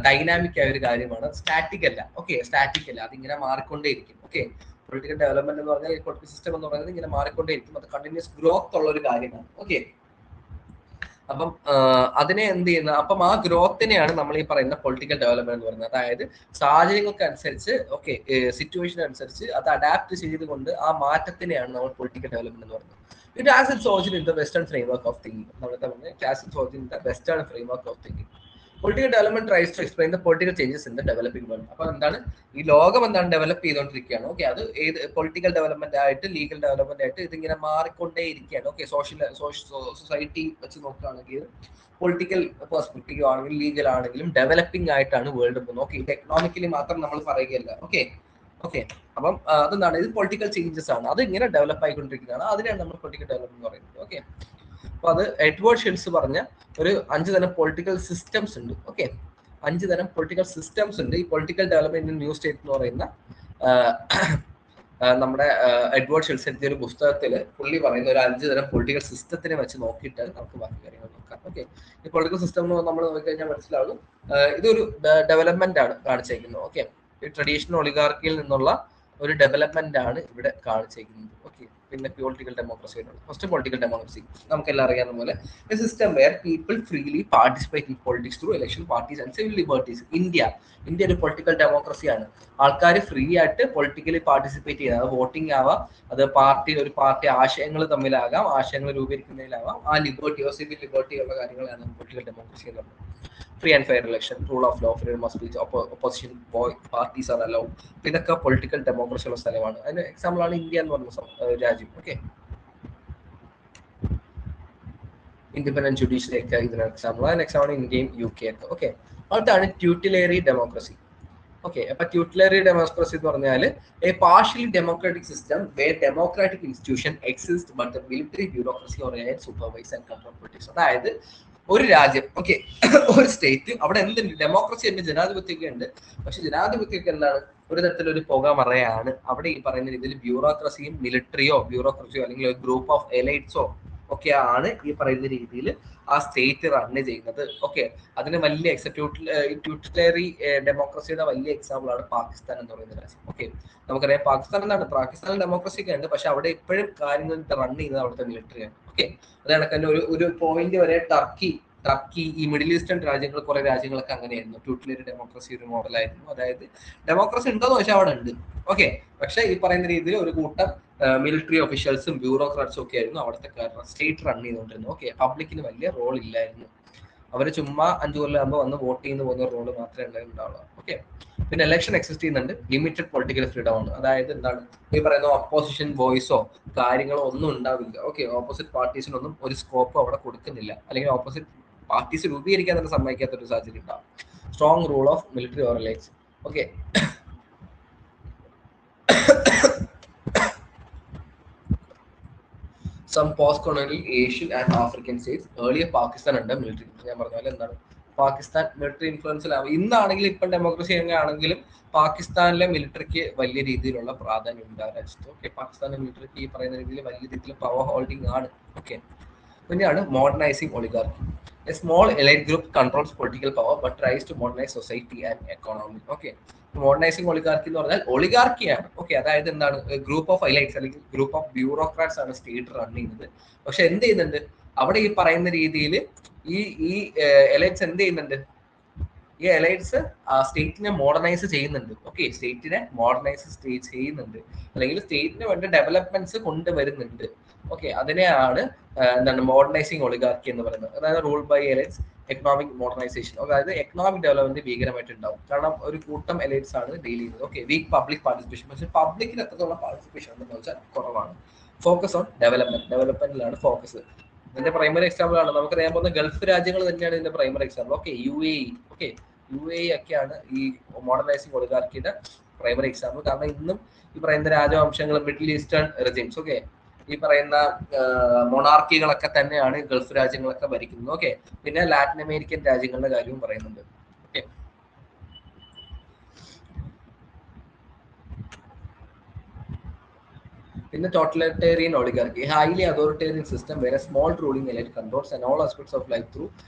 ഡൈനാമിക് ആയ ഒരു കാര്യമാണ്, സ്റ്റാറ്റിക് അല്ല. ഓക്കെ, സ്റ്റാറ്റിക് അല്ല, അതിങ്ങനെ മാറിക്കൊണ്ടേയിരിക്കും. ഓക്കെ, പൊളിറ്റിക്കൽ ഡെവലപ്മെന്റ് എന്ന് പറഞ്ഞാൽ പൊളിറ്റിക്കൽ സിസ്റ്റം എന്ന് പറയുന്നത് ഇങ്ങനെ മാറിക്കൊണ്ടേയിരിക്കും, അത് കണ്ടിന്യൂസ് ഗ്രോത്ത് ഉള്ള ഒരു കാര്യമാണ്. ഓക്കെ, അപ്പം അതിനെ എന്ത് ചെയ്യുന്ന, അപ്പം ആ ഗ്രോത്തിനെയാണ് നമ്മൾ ഈ പറയുന്ന പൊളിറ്റിക്കൽ ഡെവലപ്മെന്റ് എന്ന് പറയുന്നത്. അതായത് സാഹചര്യങ്ങൾക്ക് അനുസരിച്ച്, ഓക്കെ, സിറ്റുവേഷൻ അനുസരിച്ച് അത് അഡാപ്റ്റ് ചെയ്തുകൊണ്ട് ആ മാറ്റത്തിനെയാണ് നമ്മൾ പൊളിറ്റിക്കൽ ഡെവലപ്മെന്റ് എന്ന് പറയുന്നത്. It has its origin in the western framework of thinking. നമ്മളത്തെ പറഞ്ഞത് it has its origin in the western framework of thinking. Political development tries to explain the political changes in the developing world. അപ്പൊ എന്താണ്, ഈ ലോകം എന്താണ് ഡെവലപ്പ് ചെയ്തുകൊണ്ടിരിക്കുകയാണ്. ഓക്കെ, അത് ഏത് പൊളിറ്റിക്കൽ ഡെവലപ്മെന്റ് ആയിട്ട് ലീഗൽ ഡെവലപ്മെന്റ് ആയിട്ട് ഇതിങ്ങനെ മാറിക്കൊണ്ടേ ഇരിക്കുകയാണ്. ഓക്കെ, സൊസൈറ്റി വെച്ച് നോക്കുകയാണെങ്കിൽ പൊളിറ്റിക്കൽ പെർസ്പെക്റ്റീവ് ആണെങ്കിലും ലീഗൽ ആണെങ്കിലും ഡെവലപ്പിംഗ് ആയിട്ടാണ് വേൾഡ് പോകുന്നത്. ഓക്കെ, ഇത് എക്കണോമിക്കലി മാത്രം നമ്മൾ പറയുകയല്ല. ഓക്കെ, അപ്പം അതെന്താണ്, ഇത് പൊളിറ്റിക്കൽ ചേഞ്ചസ് ആണ്, അത് ഇങ്ങനെ ഡെവലപ്പ് ആയിക്കൊണ്ടിരിക്കുന്നതാണ്, അതിനാണ് നമ്മൾ പൊളിറ്റിക്കൽ ഡെവലപ്മെന്റ് എന്ന് പറയുന്നത്. ഓക്കെ, അപ്പൊ അത് എഡ്വേർഡ് ഷിൽസ് പറഞ്ഞ ഒരു 5 തരം പൊളിറ്റിക്കൽ സിസ്റ്റംസ് ഉണ്ട്. ഓക്കെ, 5 തരം പൊളിറ്റിക്കൽ സിസ്റ്റംസ് ഉണ്ട്. ഈ പൊളിറ്റിക്കൽ ഡെവലപ്മെന്റ് ന്യൂ സ്റ്റേറ്റ് എന്ന് പറയുന്ന നമ്മുടെ എഡ്വേർഡ് ഷിൽസ് എഴുതിയ ഒരു പുസ്തകത്തിൽ പുള്ളി പറയുന്ന ഒരു 5 തരം പൊളിറ്റിക്കൽ സിസ്റ്റത്തിനെ വെച്ച് നോക്കിയിട്ട് നമുക്ക് ബാക്കി കാര്യങ്ങൾ നോക്കാം. ഓക്കെ, ഈ പൊളിറ്റിക്കൽ സിസ്റ്റം നമ്മൾ നോക്കിക്കഴിഞ്ഞാൽ മനസ്സിലാകും ഇതൊരു ഡെവലപ്മെന്റ് ആണ് കാണിച്ചേക്കുന്നത്. ഓക്കെ, ഈ ട്രഡീഷണൽ ഒളിഗാർക്കിയിൽ നിന്നുള്ള ഒരു ഡെവലപ്മെന്റ് ആണ് ഇവിടെ കാണിച്ചേക്കുന്നത്. ഓക്കെ, പിന്നെ പൊളിറ്റിക്കൽ ഡെമോക്രസി വരുന്നത്. ഫസ്റ്റ് പൊളിറ്റിക്കൽ ഡെമോക്രസി നമുക്കെല്ലാം അറിയാവുന്ന പോലെ A system wear people freely participate in politics through election parties and civil liberties. India ഒരു പൊളിറ്റിക്കൽ ഡെമോക്രസിയാണ്. ആൾക്കാർ ഫ്രീ ആയിട്ട് പൊളിറ്റിക്കലി പാർട്ടിസിപ്പേറ്റ് ചെയ്യുക, അത് വോട്ടിംഗ് ആവാം, അത് ഒരു പാർട്ടി ആശയങ്ങൾ തമ്മിലാകാം, ആശയങ്ങൾ രൂപീകരിക്കുന്നതിലാവാം, ആ ലിബർട്ടിയോ സിവിൽ ലിബർട്ടിയോ ഉള്ള കാര്യങ്ങളാണ് പൊളിറ്റിക്കൽ ഡെമോക്രസി എന്ന് പറയുന്നത്. Free and fair election, rule of law, freedom of speech, opposition parties are allowed. ഇതൊക്കെ പൊളിറ്റിക്കൽ ഡെമോക്രസി ഉള്ള സ്ഥലമാണ്. അതിന് എക്സാമ്പിൾ ആണ് ഇന്ത്യ എന്ന് പറഞ്ഞ രാജ്യം. ഓക്കെ, ഇൻഡിപെൻഡന്റ് ജുഡീഷ്യറി ഒക്കെ ഇതിന് എക്സാമ്പിൾ. അതിന് എക്സാമ്പിൾ ഇന്ത്യയും UK ഒക്കെ. ഓക്കെ, അടുത്താണ് ട്യൂട്ടിലറി ഡെമോക്രസി. ഓക്കെ, അപ്പൊ ട്യൂട്ടിലറി ഡെമോക്രസി എന്ന് പറഞ്ഞാൽ a partially democratic system where democratic institution exist but the military bureaucracy or supervise and control politics. അതായത് ഒരു രാജ്യം, ഓക്കെ, ഒരു സ്റ്റേറ്റ്, അവിടെ എന്തുണ്ട്, ഡെമോക്രസി ഉണ്ട്, ജനാധിപത്യമൊക്കെ ഉണ്ട്, പക്ഷെ ജനാധിപത്യമൊക്കെ എന്താണ്, ഒരു തരത്തിലൊരു പുകമറയാണ്. അവിടെ ഈ പറയുന്ന രീതിയിൽ ബ്യൂറോക്രസിയും ബ്യൂറോക്രസിയോ അല്ലെങ്കിൽ ഒരു ഗ്രൂപ്പ് ഓഫ് എലൈറ്റ്സോ ഒക്കെ ആണ് ഈ പറയുന്ന രീതിയിൽ ആ സ്റ്റേറ്റ് റൺ ചെയ്യുന്നത്. ഓക്കെ, അതിന് വലിയ ട്യൂട്ടിലറി ഡെമോക്രസിയുടെ വലിയ എക്സാമ്പിൾ ആണ് പാകിസ്ഥാൻ എന്ന് പറയുന്ന രാജ്യം. ഓക്കെ, നമുക്കറിയാം പാകിസ്ഥാനിൽ ഡെമോക്രസി ഒക്കെ ഉണ്ട്, പക്ഷെ അവിടെ ഇപ്പോഴും കാര്യങ്ങൾ റൺ ചെയ്യുന്നത് അവിടുത്തെ മിലിറ്ററിയാണ്. ഓക്കെ, അത് കണക്കന്നെ ഒരു പോയിന്റ് വരെ ടർക്കി ഈ മിഡിൽ ഈസ്റ്റേൺ രാജ്യങ്ങൾ, കുറെ രാജ്യങ്ങളൊക്കെ അങ്ങനെയായിരുന്നു. ട്യൂട്ടിലറി ഡെമോക്രസി ഒരു മോഡലായിരുന്നു. അതായത് ഡെമോക്രസി ഉണ്ടോന്ന് വെച്ചാൽ അവിടെ ഉണ്ട്. ഓക്കെ, പക്ഷെ ഈ പറയുന്ന രീതിയിൽ ഒരു കൂട്ടം മിലിറ്ററി ഒഫീഷ്യൽസും ബ്യൂറോക്രാറ്റ്സും ഒക്കെ ആയിരുന്നു അവിടുത്തെ സ്റ്റേറ്റ് റൺ ചെയ്തുകൊണ്ടിരുന്നത്. ഓക്കെ, പബ്ലിക്കിന് വലിയ റോൾ ഇല്ലായിരുന്നു. അവർ ചുമ്മാ 5 കൊല്ലമാകുമ്പോൾ വന്ന് വോട്ട് ചെയ്യുന്ന പോകുന്ന റോള് മാത്രമേ ഉണ്ടാവുള്ളൂ. ഓക്കെ, പിന്നെ ഇലക്ഷൻ എക്സിസ്റ്റ് ചെയ്യുന്നുണ്ട്. ലിമിറ്റഡ് പൊളിറ്റിക്കൽ ഫ്രീഡം ആണ്. അതായത് എന്താണ്, ഈ പറയുന്ന ഓപ്പോസിഷൻ വോയിസോ കാര്യങ്ങളോ ഒന്നും ഉണ്ടാവില്ല. ഓക്കെ, ഓപ്പോസിറ്റ് പാർട്ടീസിനൊന്നും ഒരു സ്കോപ്പ് അവിടെ കൊടുക്കുന്നില്ല, അല്ലെങ്കിൽ ഓപ്പോസിറ്റ് പാർട്ടീസ് രൂപീകരിക്കാൻ തന്നെ സമ്മതിക്കാത്ത ഒരു സാഹചര്യം ഉണ്ടാവും. Strong rule of military or elites. Okay, some post-colonial Asian and African states. Earlier Pakistan under military. ഞാൻ പറഞ്ഞ പോലെ എന്താണ്, പാകിസ്ഥാൻ മിലിറ്ററി ഇൻഫ്ലുവൻസിലാവും. ഇന്നാണെങ്കിലും ഇപ്പം ഡെമോക്രസി ആണെങ്കിലും പാകിസ്ഥാനിലെ മിലിറ്ററിക്ക് വലിയ രീതിയിലുള്ള പ്രാധാന്യം ഉണ്ട് ആ രാജ്യത്ത്. ഓക്കെ, പാകിസ്ഥാനിലെ മിലിറ്ററിക്ക് ഈ പറയുന്ന രീതിയിൽ വലിയ രീതിയിൽ പവർ ഹോൾഡിംഗ് ആണ്. ഓക്കെ, പിന്നെയാണ് modernising oligarchy. A small elite group controls political power but tries to modernise society and economy. Okay, modernising oligarchy എന്ന് പറഞ്ഞാൽ ഒളിഗാർക്കിയാണ്. ഓക്കെ, അതായത് എന്താണ്, ഗ്രൂപ്പ് ഓഫ് എലൈറ്റ്സ് അല്ലെങ്കിൽ ഗ്രൂപ്പ് ഓഫ് ബ്യൂറോക്രാറ്റ്സ് ആണ് സ്റ്റേറ്റ് റൺ ചെയ്യുന്നത്. പക്ഷെ എന്ത് ചെയ്യുന്നുണ്ട് അവിടെ, ഈ പറയുന്ന രീതിയിൽ ഈ എലൈറ്റ്സ് എന്ത് ചെയ്യുന്നുണ്ട്, ഈ എലൈറ്റ്സ് സ്റ്റേറ്റിനെ മോഡേണൈസ് ചെയ്യുന്നുണ്ട്. ഓക്കെ, സ്റ്റേറ്റിനെ മോഡേണൈസ് ചെയ്യുന്നുണ്ട്, അല്ലെങ്കിൽ സ്റ്റേറ്റിന് വേണ്ട ഡെവലപ്മെന്റ്സ് കൊണ്ടുവരുന്നുണ്ട്. ഓക്കെ, അതിനെയാണ് എന്താണ് മോഡേണൈസിങ് ഒളിഗാർക്കി എന്ന് പറയുന്നത്. അതായത് rule by elites economic modernisation. അതായത് എക്കണോമിക് ഡെവലപ്മെന്റ് ഭീകരമായിട്ടുണ്ടാവും, കാരണം ഒരു കൂട്ടം എലൈറ്റ്സ് ആണ് ഡീൽ ചെയ്യുന്നത്. Okay, weak public participation. പക്ഷേ പബ്ലിക്കിന് എത്രത്തോളം പാർട്ടിസിപ്പേഷൻ ഉണ്ടെന്ന് വെച്ചാൽ കുറവാണ്. ഫോക്കസ് ഓൺ ഡെവലപ്മെന്റിലാണ് ഫോക്കസ്. ഇതിന്റെ പ്രൈമറി എക്സാമ്പിൾ ആണ് നമുക്കറിയാൻ പോകുന്ന ഗൾഫ് രാജ്യങ്ങൾ തന്നെയാണ് ഇതിന്റെ primary example. Okay, UAE. Okay, UAE ഒക്കെയാണ് ഈ മോഡേണൈസിംഗ് ഒളിഗാർക്കിയുടെ പ്രൈമറി എക്സാമ്പിൾ. കാരണം ഇന്നും ഈ പറയുന്ന രാജവംശങ്ങൾ, മിഡിൽ ഈസ്റ്റേൺ റെജിംസ്, ഓക്കെ, ഈ പറയുന്ന മൊണാർക്കികളൊക്കെ തന്നെയാണ് ഗൾഫ് രാജ്യങ്ങളൊക്കെ ഭരിക്കുന്നത്. ഓക്കെ, പിന്നെ ലാറ്റിൻ അമേരിക്കൻ രാജ്യങ്ങളുടെ കാര്യവും പറയുന്നുണ്ട്. ഓക്കെ, പിന്നെ totalitarian oligarchy, a highly authoritarian system where a small ruling elite controls and all aspects of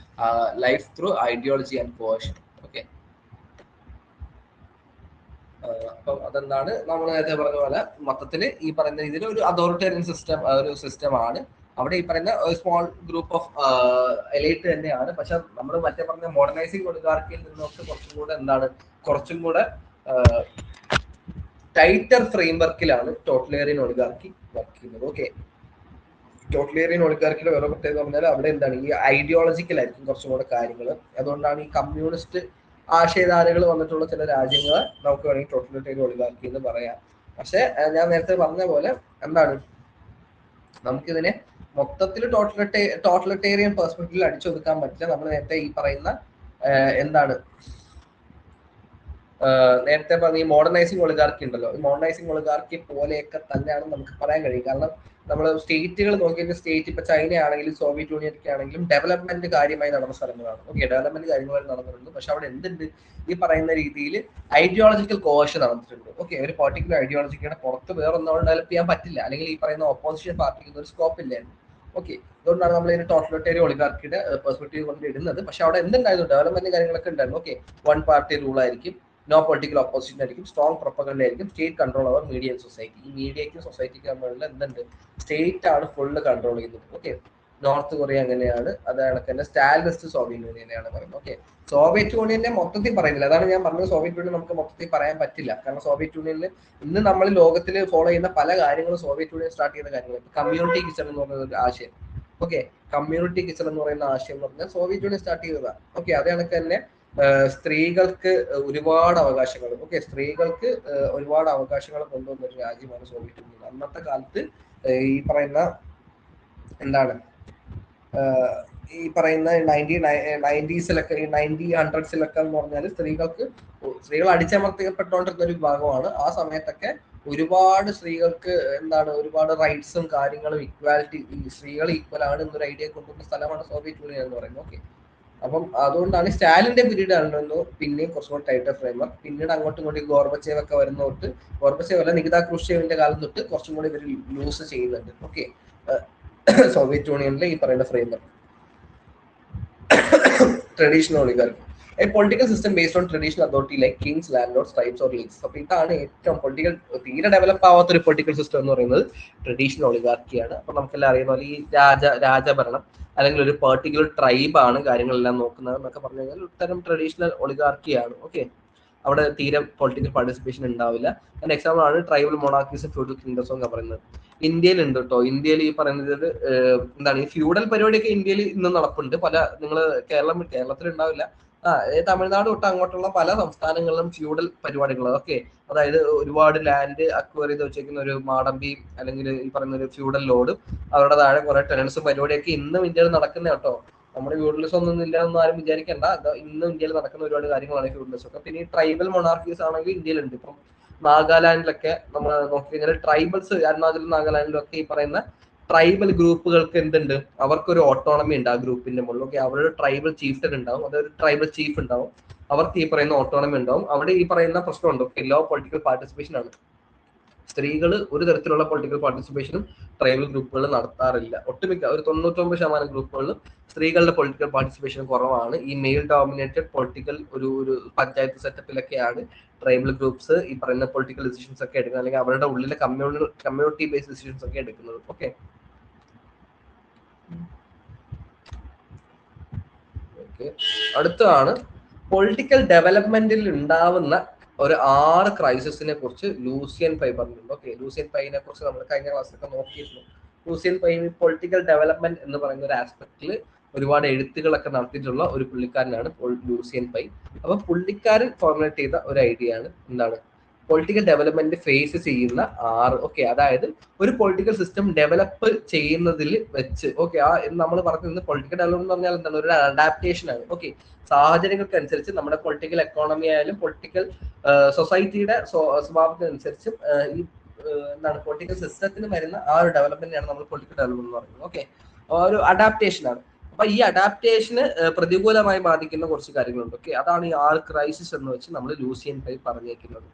life through ideology and coercion. Okay, അപ്പം അതെന്താണ് നമ്മൾ നേരത്തെ പറഞ്ഞ പോലെ മൊത്തത്തിൽ ഈ പറയുന്ന ഇതിൽ ഒരു അതോറിറ്റേറിയൻ സിസ്റ്റം, ഒരു സിസ്റ്റമാണ്. അവിടെ ഈ പറയുന്ന സ്മോൾ ഗ്രൂപ്പ് ഓഫ് എലൈറ്റ് തന്നെയാണ്. പക്ഷെ നമ്മൾ മറ്റേ പറഞ്ഞ മോഡേണൈസിംഗ് ഒളിഗാർക്കിയിൽ നിന്നൊക്കെ കുറച്ചും കൂടെ ടൈറ്റർ ഫ്രെയിംവർക്കിലാണ് ടോട്ടലേറിയൻ ഒളിഗാർക്കി വർക്ക് ചെയ്യുന്നത്. ഓക്കെ, ടോട്ടലേറിയൻ ഒളിഗാർക്കിയുടെ വേറെ പ്രത്യേകത പറഞ്ഞാൽ അവിടെ എന്താണ് ഈ ഐഡിയോളജിക്കലായിരിക്കും കുറച്ചും കൂടെ കാര്യങ്ങൾ. അതുകൊണ്ടാണ് ഈ കമ്മ്യൂണിസ്റ്റ് ആശയധാരകൾ വന്നിട്ടുള്ള ചില രാജ്യങ്ങളെ നമുക്ക് വേണമെങ്കിൽ ടോട്ടലിറ്റേറിയൻ ഒളിഗാർക്കി എന്ന് പറയാം. പക്ഷെ ഞാൻ നേരത്തെ പറഞ്ഞ പോലെ എന്താണ് നമുക്കിതിനെ മൊത്തത്തിൽ ടോട്ടലിറ്റേറിയൻ പെർസ്പെക്റ്റീവിൽ അടിച്ചൊതുക്കാൻ പറ്റില്ല. നമ്മൾ നേരത്തെ ഈ പറയുന്ന നേരത്തെ പറഞ്ഞ ഈ മോഡേണൈസിംഗ് ഒളിഗാർക്കി ഉണ്ടല്ലോ, ഈ മോഡേണൈസിംഗ് ഒളിഗാർക്കി പോലെയൊക്കെ തന്നെയാണ് നമുക്ക് പറയാൻ കഴിയും. കാരണം നമ്മൾ സ്റ്റേറ്റുകൾ നോക്കിയിട്ട് സ്റ്റേറ്റ് ഇപ്പൊ ചൈന ആണെങ്കിലും സോവിയറ്റ് യൂണിയൻ ഒക്കെ ആണെങ്കിലും ഡെവലപ്മെന്റ് കാര്യമായി നടന്ന സ്ഥലങ്ങളാണ്. ഓക്കെ, ഡെവലപ്മെന്റ് കാര്യമായി നടന്നിട്ടുണ്ട്. പക്ഷെ അവിടെ എന്തുണ്ട് ഈ പറയുന്ന രീതിയിൽ ഐഡിയോളജിക്കൽ കോഷൻ നടന്നിട്ടുണ്ട്. ഓക്കെ, ഒരു പർട്ടിക്കുലർ ഐഡിയോളജിയുടെ പുറത്ത് വേറൊന്നും ഡെവലപ്പ് ചെയ്യാൻ പറ്റില്ല, അല്ലെങ്കിൽ ഈ പറയുന്ന ഓപ്പോസിഷൻ പാർട്ടിക്ക് ഒരു സ്കോപ്പ് ഇല്ലായിരുന്നു. ഓക്കെ, അതുകൊണ്ടാണ് നമ്മൾ ഇതിന് ടോട്ടലിറ്റേറിയൻ ഒളിഗാർക്കിയുടെ പെർസ്പെക്റ്റീവ് കൊണ്ട് ഇടുന്നത്. പക്ഷെ അവിടെ എന്തുണ്ടായിരുന്നു, ഡെവലപ്മെന്റ് കാര്യങ്ങളൊക്കെ ഉണ്ടായിരുന്നു. ഓക്കെ, വൺ പാർട്ടി റൂൾ ആയിരിക്കും, നോ പൊളിറ്റിക്കൽ ഓപ്പോസിഷൻ ആയിരിക്കും, സ്ട്രോങ് പ്രൊപ്പഗൻഡ ആയിരിക്കും, state control over media and society. ഈ മീഡിയയ്ക്കും സൊസൈറ്റിക്കും തമ്മിലുള്ള എന്തുണ്ട്, സ്റ്റേറ്റ് ആണ് ഫുള്ള് കൺട്രോൾ ചെയ്യുന്നത്. ഓക്കെ, നോർത്ത് കൊറിയ അങ്ങനെയാണ്, അതാണ് തന്നെ സ്റ്റാലിനിസ്റ്റ് സോവിയറ്റ് യൂണിയനെയാണ് പറയുന്നത്. ഓക്കെ, സോവിയറ്റ് യൂണിയനെ മൊത്തത്തിൽ പറയുന്നില്ല, അതാണ് ഞാൻ പറഞ്ഞത്. സോവിയറ്റ് യൂണിയൻ നമുക്ക് മൊത്തത്തിൽ പറയാൻ പറ്റില്ല. കാരണം സോവിയറ്റ് യൂണിയനിൽ ഇന്ന് നമ്മൾ ലോകത്തിൽ ഫോളോ ചെയ്യുന്ന പല കാര്യങ്ങളും സോവിയറ്റ് യൂണിയൻ സ്റ്റാർട്ട് ചെയ്യുന്ന കാര്യങ്ങൾ. കമ്മ്യൂണിറ്റി കിച്ചൺ എന്ന് പറയുന്ന ഒരു ആശയം, ഓക്കെ, കമ്മ്യൂണിറ്റി കിച്ചൺ എന്ന് പറയുന്ന ആശയം എന്ന് പറഞ്ഞാൽ സോവിയറ്റ് യൂണിയൻ സ്റ്റാർട്ട് ചെയ്തതാണ്. ഓക്കെ, അതേ കണക്ക് തന്നെ സ്ത്രീകൾക്ക് ഒരുപാട് അവകാശങ്ങൾ, ഓക്കെ, സ്ത്രീകൾക്ക് ഒരുപാട് അവകാശങ്ങൾ കൊണ്ടുവന്ന ഒരു രാജ്യമാണ് സോവിയറ്റ് യൂണിയൻ. അന്നത്തെ കാലത്ത് ഈ പറയുന്ന ഈ പറയുന്ന 90s-ലൊക്കെ, ഈ 90s-100s-ലൊക്കെ എന്ന് പറഞ്ഞാൽ സ്ത്രീകൾ അടിച്ചമർത്തിക്കപ്പെട്ടുകൊണ്ടിരുന്ന ഒരു വിഭാഗമാണ്. ആ സമയത്തൊക്കെ ഒരുപാട് സ്ത്രീകൾക്ക് ഒരുപാട് റൈറ്റ്സും കാര്യങ്ങളും, ഇക്വാലിറ്റി, സ്ത്രീകൾ ഈക്വൽ ആണ് എന്നൊരു ഐഡിയ കൊണ്ടുവന്ന സ്ഥലമാണ് സോവിയറ്റ് യൂണിയൻ എന്ന് പറയുന്നത്. ഓക്കെ, അപ്പം അതുകൊണ്ടാണ് സ്റ്റാലിന്റെ പീരീഡ് ആയിരുന്നു പിന്നെയും കുറച്ചുകൂടി ടൈറ്റർ ഫ്രെയിംവർക്ക്. പിന്നീട് അങ്ങോട്ടും ഇങ്ങോട്ടും ഗോർബച്ചേവ് ഒക്കെ വരുന്ന തൊട്ട്, ഗോർബച്ചേവ് അല്ല, നികിത ക്രൂഷ്ചേവിന്റെ കാലം തൊട്ട് കുറച്ചും കൂടി ഇവർ യൂസ് ചെയ്യുന്നുണ്ട്. ഓക്കെ, സോവിയറ്റ് യൂണിയനിലെ ഈ പറയുന്ന framework. Traditional oligarchy, a political system based on traditional authority like kings, landlords, tribes or leagues. അപ്പൊ ഇതാണ് ഏറ്റവും തീരെ ഡെവലപ്പ് ആവാത്ത ഒരു പൊളിറ്റിക്കൽ സിസ്റ്റം എന്ന് പറയുന്നത് ട്രഡീഷണൽ ഒളിഗാർക്കിയാണ്. അപ്പൊ നമുക്കെല്ലാം അറിയുന്ന പോലെ ഈ രാജഭരണം അല്ലെങ്കിൽ ഒരു പെർട്ടിക്കുലർ ട്രൈബാണ് കാര്യങ്ങളെല്ലാം നോക്കുന്നത് എന്നൊക്കെ പറഞ്ഞു കഴിഞ്ഞാൽ ഉത്തരം ട്രഡീഷണൽ ഒളിഗാർക്കിയാണ്. ഓക്കെ, അവിടെ തീരെ പൊളിറ്റിക്കൽ പാർട്ടിസിപ്പേഷൻ ഉണ്ടാവില്ല. അതിന്റെ എക്സാമ്പിൾ ആണ് ട്രൈബൽ മൊണാർക്കീസ്, ഫ്യൂഡൽ കിങ്ഡംസ് ഒക്കെ പറയുന്നത്. ഇന്ത്യയിൽ ഉണ്ട് കേട്ടോ. ഇന്ത്യയിൽ ഈ പറയുന്നത് ഈ ഫ്യൂഡൽ പരിപാടിയൊക്കെ ഇന്ത്യയിൽ ഇന്ന് നടപ്പുണ്ട്. നിങ്ങൾ കേരളത്തിൽ ഉണ്ടാവില്ല. തമിഴ്നാട് തൊട്ട് അങ്ങോട്ടുള്ള പല സംസ്ഥാനങ്ങളിലും ഫ്യൂഡൽ പരിപാടികൾ. ഓക്കെ, അതായത് ഒരുപാട് ലാൻഡ് അക്വയർ ചെയ്ത് വെച്ചേക്കുന്ന ഒരു മാടമ്പി അല്ലെങ്കിൽ ഈ പറയുന്ന ഒരു ഫ്യൂഡൽ ലോഡ്, അവരുടെ താഴെ കുറെ ടെനൻസും പരിപാടിയൊക്കെ ഇന്നും ഇന്ത്യയിൽ നടക്കുന്ന കേട്ടോ. നമ്മുടെ ഫ്യൂഡലിസം ഒന്നും ഇല്ല എന്ന് ആരും വിചാരിക്കേണ്ട. ഇന്നും ഇന്ത്യയിൽ നടക്കുന്ന ഒരുപാട് കാര്യങ്ങളാണ് ഫ്യൂഡലിസം ഒക്കെ. പിന്നെ ഈ ട്രൈബൽ മൊണാർക്കീസ് ആണെങ്കിൽ ഇന്ത്യയിലുണ്ട്. ഇപ്പം നാഗാലാൻഡിലൊക്കെ നമ്മൾ നോക്കി കഴിഞ്ഞാൽ ട്രൈബൽസ്, അരുണാചലും നാഗാലാൻഡിലും ഒക്കെ ഈ പറയുന്ന ട്രൈബൽ ഗ്രൂപ്പുകൾക്ക് എന്തുണ്ട്, അവർക്കൊരു ഓട്ടോണമി ഉണ്ട് ആ ഗ്രൂപ്പിന്റെ മുകളിൽ. ഓക്കെ, അവരുടെ ട്രൈബൽ ചീഫ്റ്റൻ ഉണ്ടാവും, അതൊരു ട്രൈബൽ ചീഫ് ഉണ്ടാവും, അവർക്ക് ഈ പറയുന്ന ഓട്ടോണമി ഉണ്ടാവും. അവിടെ ഈ പറയുന്ന പ്രശ്നമുണ്ട്, ലോ പൊളിറ്റിക്കൽ പാർട്ടിസിപ്പേഷൻ ആണ്. സ്ത്രീകൾ ഒരു തരത്തിലുള്ള പൊളിറ്റിക്കൽ പാർട്ടിസിപ്പേഷനും ട്രൈബൽ ഗ്രൂപ്പുകൾ നടത്താറില്ല. ഒട്ടുമിക്ക ഒരു 99% ഗ്രൂപ്പുകളിലും സ്ത്രീകളുടെ പൊളിറ്റിക്കൽ പാർട്ടിസിപ്പേഷൻ കുറവാണ്. ഈ മെയിൽ ഡോമിനേറ്റഡ് പൊളിറ്റിക്കൽ ഒരു പഞ്ചായത്ത് സെറ്റപ്പിലൊക്കെയാണ് ട്രൈബൽ ഗ്രൂപ്പ്സ് ഈ പറയുന്ന പൊളിറ്റിക്കൽ ഡിസിഷൻസ് ഒക്കെ എടുക്കുന്നത്, അല്ലെങ്കിൽ അവരുടെ ഉള്ളിലെ കമ്മ്യൂണിറ്റി ബേസ്ഡ് ഡിസിഷൻസ് ഒക്കെ എടുക്കുന്നത്. ഓക്കെ, അടുത്തതാണ് പൊളിറ്റിക്കൽ ഡെവലപ്മെന്റിൽ ഉണ്ടാവുന്ന ഒരു 6 ക്രൈസിസിനെ കുറിച്ച് ലൂസിയൻ പൈ പറഞ്ഞിട്ടുണ്ട്. ഓക്കെ, ലൂസിയൻ പൈനെ കുറിച്ച് നമ്മൾ കഴിഞ്ഞ ക്ലാസ്സിലൊക്കെ നോക്കിയിരുന്നു. ലൂസിയൻ പൈ പൊളിറ്റിക്കൽ ഡെവലപ്മെന്റ് എന്ന് പറയുന്ന ഒരു ആസ്പെക്റ്റിൽ ഒരുപാട് എഴുത്തുകളൊക്കെ നടത്തിയിട്ടുള്ള ഒരു പുള്ളിക്കാരനാണ് ലൂസിയൻ പൈ. അപ്പൊ പുള്ളിക്കാരൻ ഫോർമുലേറ്റ് ചെയ്ത ഒരു ഐഡിയ ആണ് പൊളിറ്റിക്കൽ ഡെവലപ്മെന്റ് ഫേസ് ചെയ്യുന്ന 6. ഓക്കെ, അതായത് ഒരു പൊളിറ്റിക്കൽ സിസ്റ്റം ഡെവലപ്പ് ചെയ്യുന്നതിൽ വെച്ച് ഓക്കെ നമ്മൾ പറഞ്ഞത് പൊളിറ്റിക്കൽ ഡെവലപ്മെന്റ് എന്ന് പറഞ്ഞാൽ എന്താണ്, ഒരു അഡാപ്റ്റേഷൻ ആണ്. ഓക്കെ, സാഹചര്യങ്ങൾക്ക് അനുസരിച്ച് നമ്മുടെ പൊളിറ്റിക്കൽ എക്കോണമി ആയാലും പൊളിറ്റിക്കൽ സൊസൈറ്റിയുടെ സ്വഭാവത്തിനനുസരിച്ചും ഈ എന്താണ് പൊളിറ്റിക്കൽ സിസ്റ്റത്തിന് വരുന്ന ആ ഒരു ഡെവലപ്മെന്റാണ് നമ്മൾ പൊളിറ്റിക്കൽ ഡെവലപ്മെന്റ് എന്ന് പറയുന്നത്. ഓക്കെ, ഒരു അഡാപ്റ്റേഷൻ ആണ്. അപ്പൊ ഈ അഡാപ്റ്റേഷന് പ്രതികൂലമായി ബാധിക്കുന്ന കുറച്ച് കാര്യങ്ങളുണ്ട്. ഓക്കെ, അതാണ് ഈ 6 ക്രൈസിസ് എന്ന് വെച്ച് നമ്മൾ ലൂസിയൻ പൈ പറഞ്ഞേക്കുന്നത്.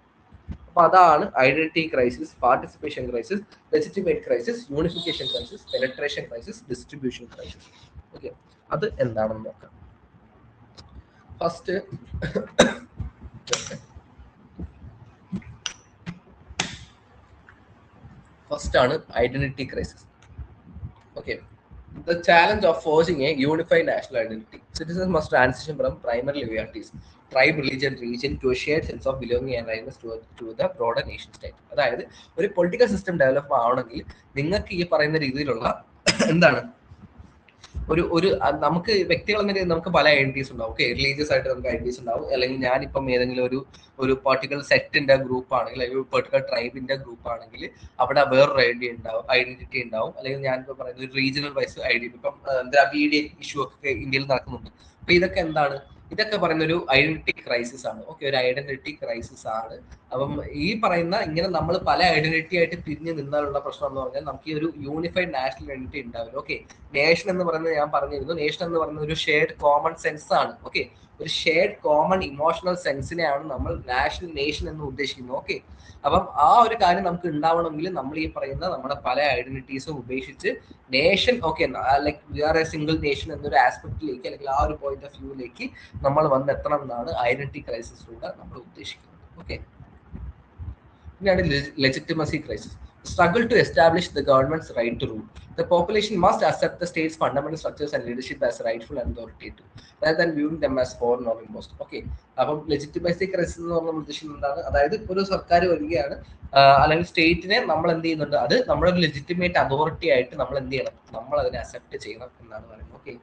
അപ്പൊ അതാണ് identity crisis, participation crisis, legitimate crisis, unification crisis, penetration crisis, distribution crisis. Okay, അത് എന്താണെന്ന് നോക്കാം. ഫസ്റ്റ് ആണ് identity crisis. Okay, the challenge of forging a unified national identity. Citizens must transition from primary loyalties, tribe, religion, region to a shared sense of belonging and rightness to the broader nation state. അതായത് ഒരു പൊളിറ്റിക്കൽ സിസ്റ്റം ഡെവലപ്പ് ആവണമെങ്കിൽ നിങ്ങൾക്ക് ഈ പറയുന്ന രീതിയിലുള്ള എന്താണ് ഒരു നമുക്ക് വ്യക്തികൾ എന്ന രീതിയിൽ നമുക്ക് പല ഐഡന്റിറ്റീസ് ഉണ്ടാവും. ഓക്കെ, റിലീജിയസ് ആയിട്ട് നമുക്ക് ഐഡന്റിറ്റീസ് ഉണ്ടാവും. അല്ലെങ്കിൽ ഞാനിപ്പം ഏതെങ്കിലും ഒരു പെർട്ടിക്കുലർ സെക്ടിന്റെ ഗ്രൂപ്പ് ആണെങ്കിൽ, അല്ലെങ്കിൽ ഒരു പെർട്ടിക്കുലർ ട്രൈബിന്റെ ഗ്രൂപ്പ് ആണെങ്കിൽ അവിടെ വേറൊരു ഐഡന്റിറ്റി ഉണ്ടാവും. അല്ലെങ്കിൽ ഞാനിപ്പോ പറയുന്നത് ഒരു റീജിയണൽ വൈസ് ഐഡന്റിറ്റി, ഇപ്പം ദ്രാവിഡിയൻ ഇഷ്യൂ ഒക്കെ ഇന്ത്യയിൽ നടക്കുന്നുണ്ട്. അപ്പൊ ഇതൊക്കെ എന്താണ്, ഇതൊക്കെ പറയുന്ന ഒരു ഐഡന്റിറ്റി ക്രൈസിസ് ആണ്. ഓക്കെ, ഒരു ഐഡന്റിറ്റി ക്രൈസിസ് ആണ്. അപ്പം ഈ പറയുന്ന ഇങ്ങനെ നമ്മൾ പല ഐഡന്റിറ്റി ആയിട്ട് പിരിഞ്ഞ് നിന്നാലുള്ള പ്രശ്നം എന്ന് പറഞ്ഞാൽ നമുക്ക് ഈ ഒരു യൂണിഫൈഡ് നാഷണൽ ഐഡന്റിറ്റി ഉണ്ടാവില്ല. ഓക്കെ, നേഷൻ എന്ന് പറയുന്നത് ഞാൻ പറഞ്ഞിരുന്നു, നേഷൻ എന്ന് പറയുന്നത് ഒരു ഷെയർഡ് കോമൺ സെൻസ് ആണ്. ഓക്കെ, ഒരു ഷെയർഡ് കോമൺ ഇമോഷണൽ സെൻസിനെയാണ് നമ്മൾ നാഷണൽ നേഷൻ എന്ന് ഉദ്ദേശിക്കുന്നത്. ഓക്കെ, അപ്പം ആ ഒരു കാര്യം നമുക്ക് ഉണ്ടാവണമെങ്കിൽ നമ്മൾ ഈ പറയുന്ന നമ്മുടെ പല ഐഡന്റിറ്റീസും ഉപേക്ഷിച്ച് nation, okay, like we are a single nation എന്നൊരു ആസ്പെക്റ്റിലേക്ക് അല്ലെങ്കിൽ ആ ഒരു പോയിന്റ് ഓഫ് വ്യൂയിലേക്ക് നമ്മൾ വന്നെത്തണം എന്നാണ് ഐഡന്റിറ്റി ക്രൈസിസിലൂടെ നമ്മൾ ഉദ്ദേശിക്കുന്നത്. ഓക്കെ, പിന്നെയാണ് legitimacy crisis. Struggle to establish the government's right to rule. The population must accept the state's fundamental structures and leadership as rightful and authoritative, rather than viewing them as foreign or imposed. Okay, അപ്പം ലെജിറ്റിമസി ക്രൈസിസ് എന്ന് പറഞ്ഞ ഉദ്ദേശിക്കുന്നത് എന്താണ്, അതായത് ഒരു സർക്കാർ വരികയാണ് അല്ലെങ്കിൽ സ്റ്റേറ്റിനെ നമ്മൾ എന്ത് ചെയ്യുന്നുണ്ട്, അത് നമ്മുടെ ഒരു ലെജിറ്റിമേറ്റ് അതോറിറ്റി ആയിട്ട് നമ്മൾ എന്ത് ചെയ്യണം, നമ്മൾ അതിനെ അക്സെപ്റ്റ് ചെയ്യണം എന്നാണ് പറയുന്നത്. ഓക്കെ,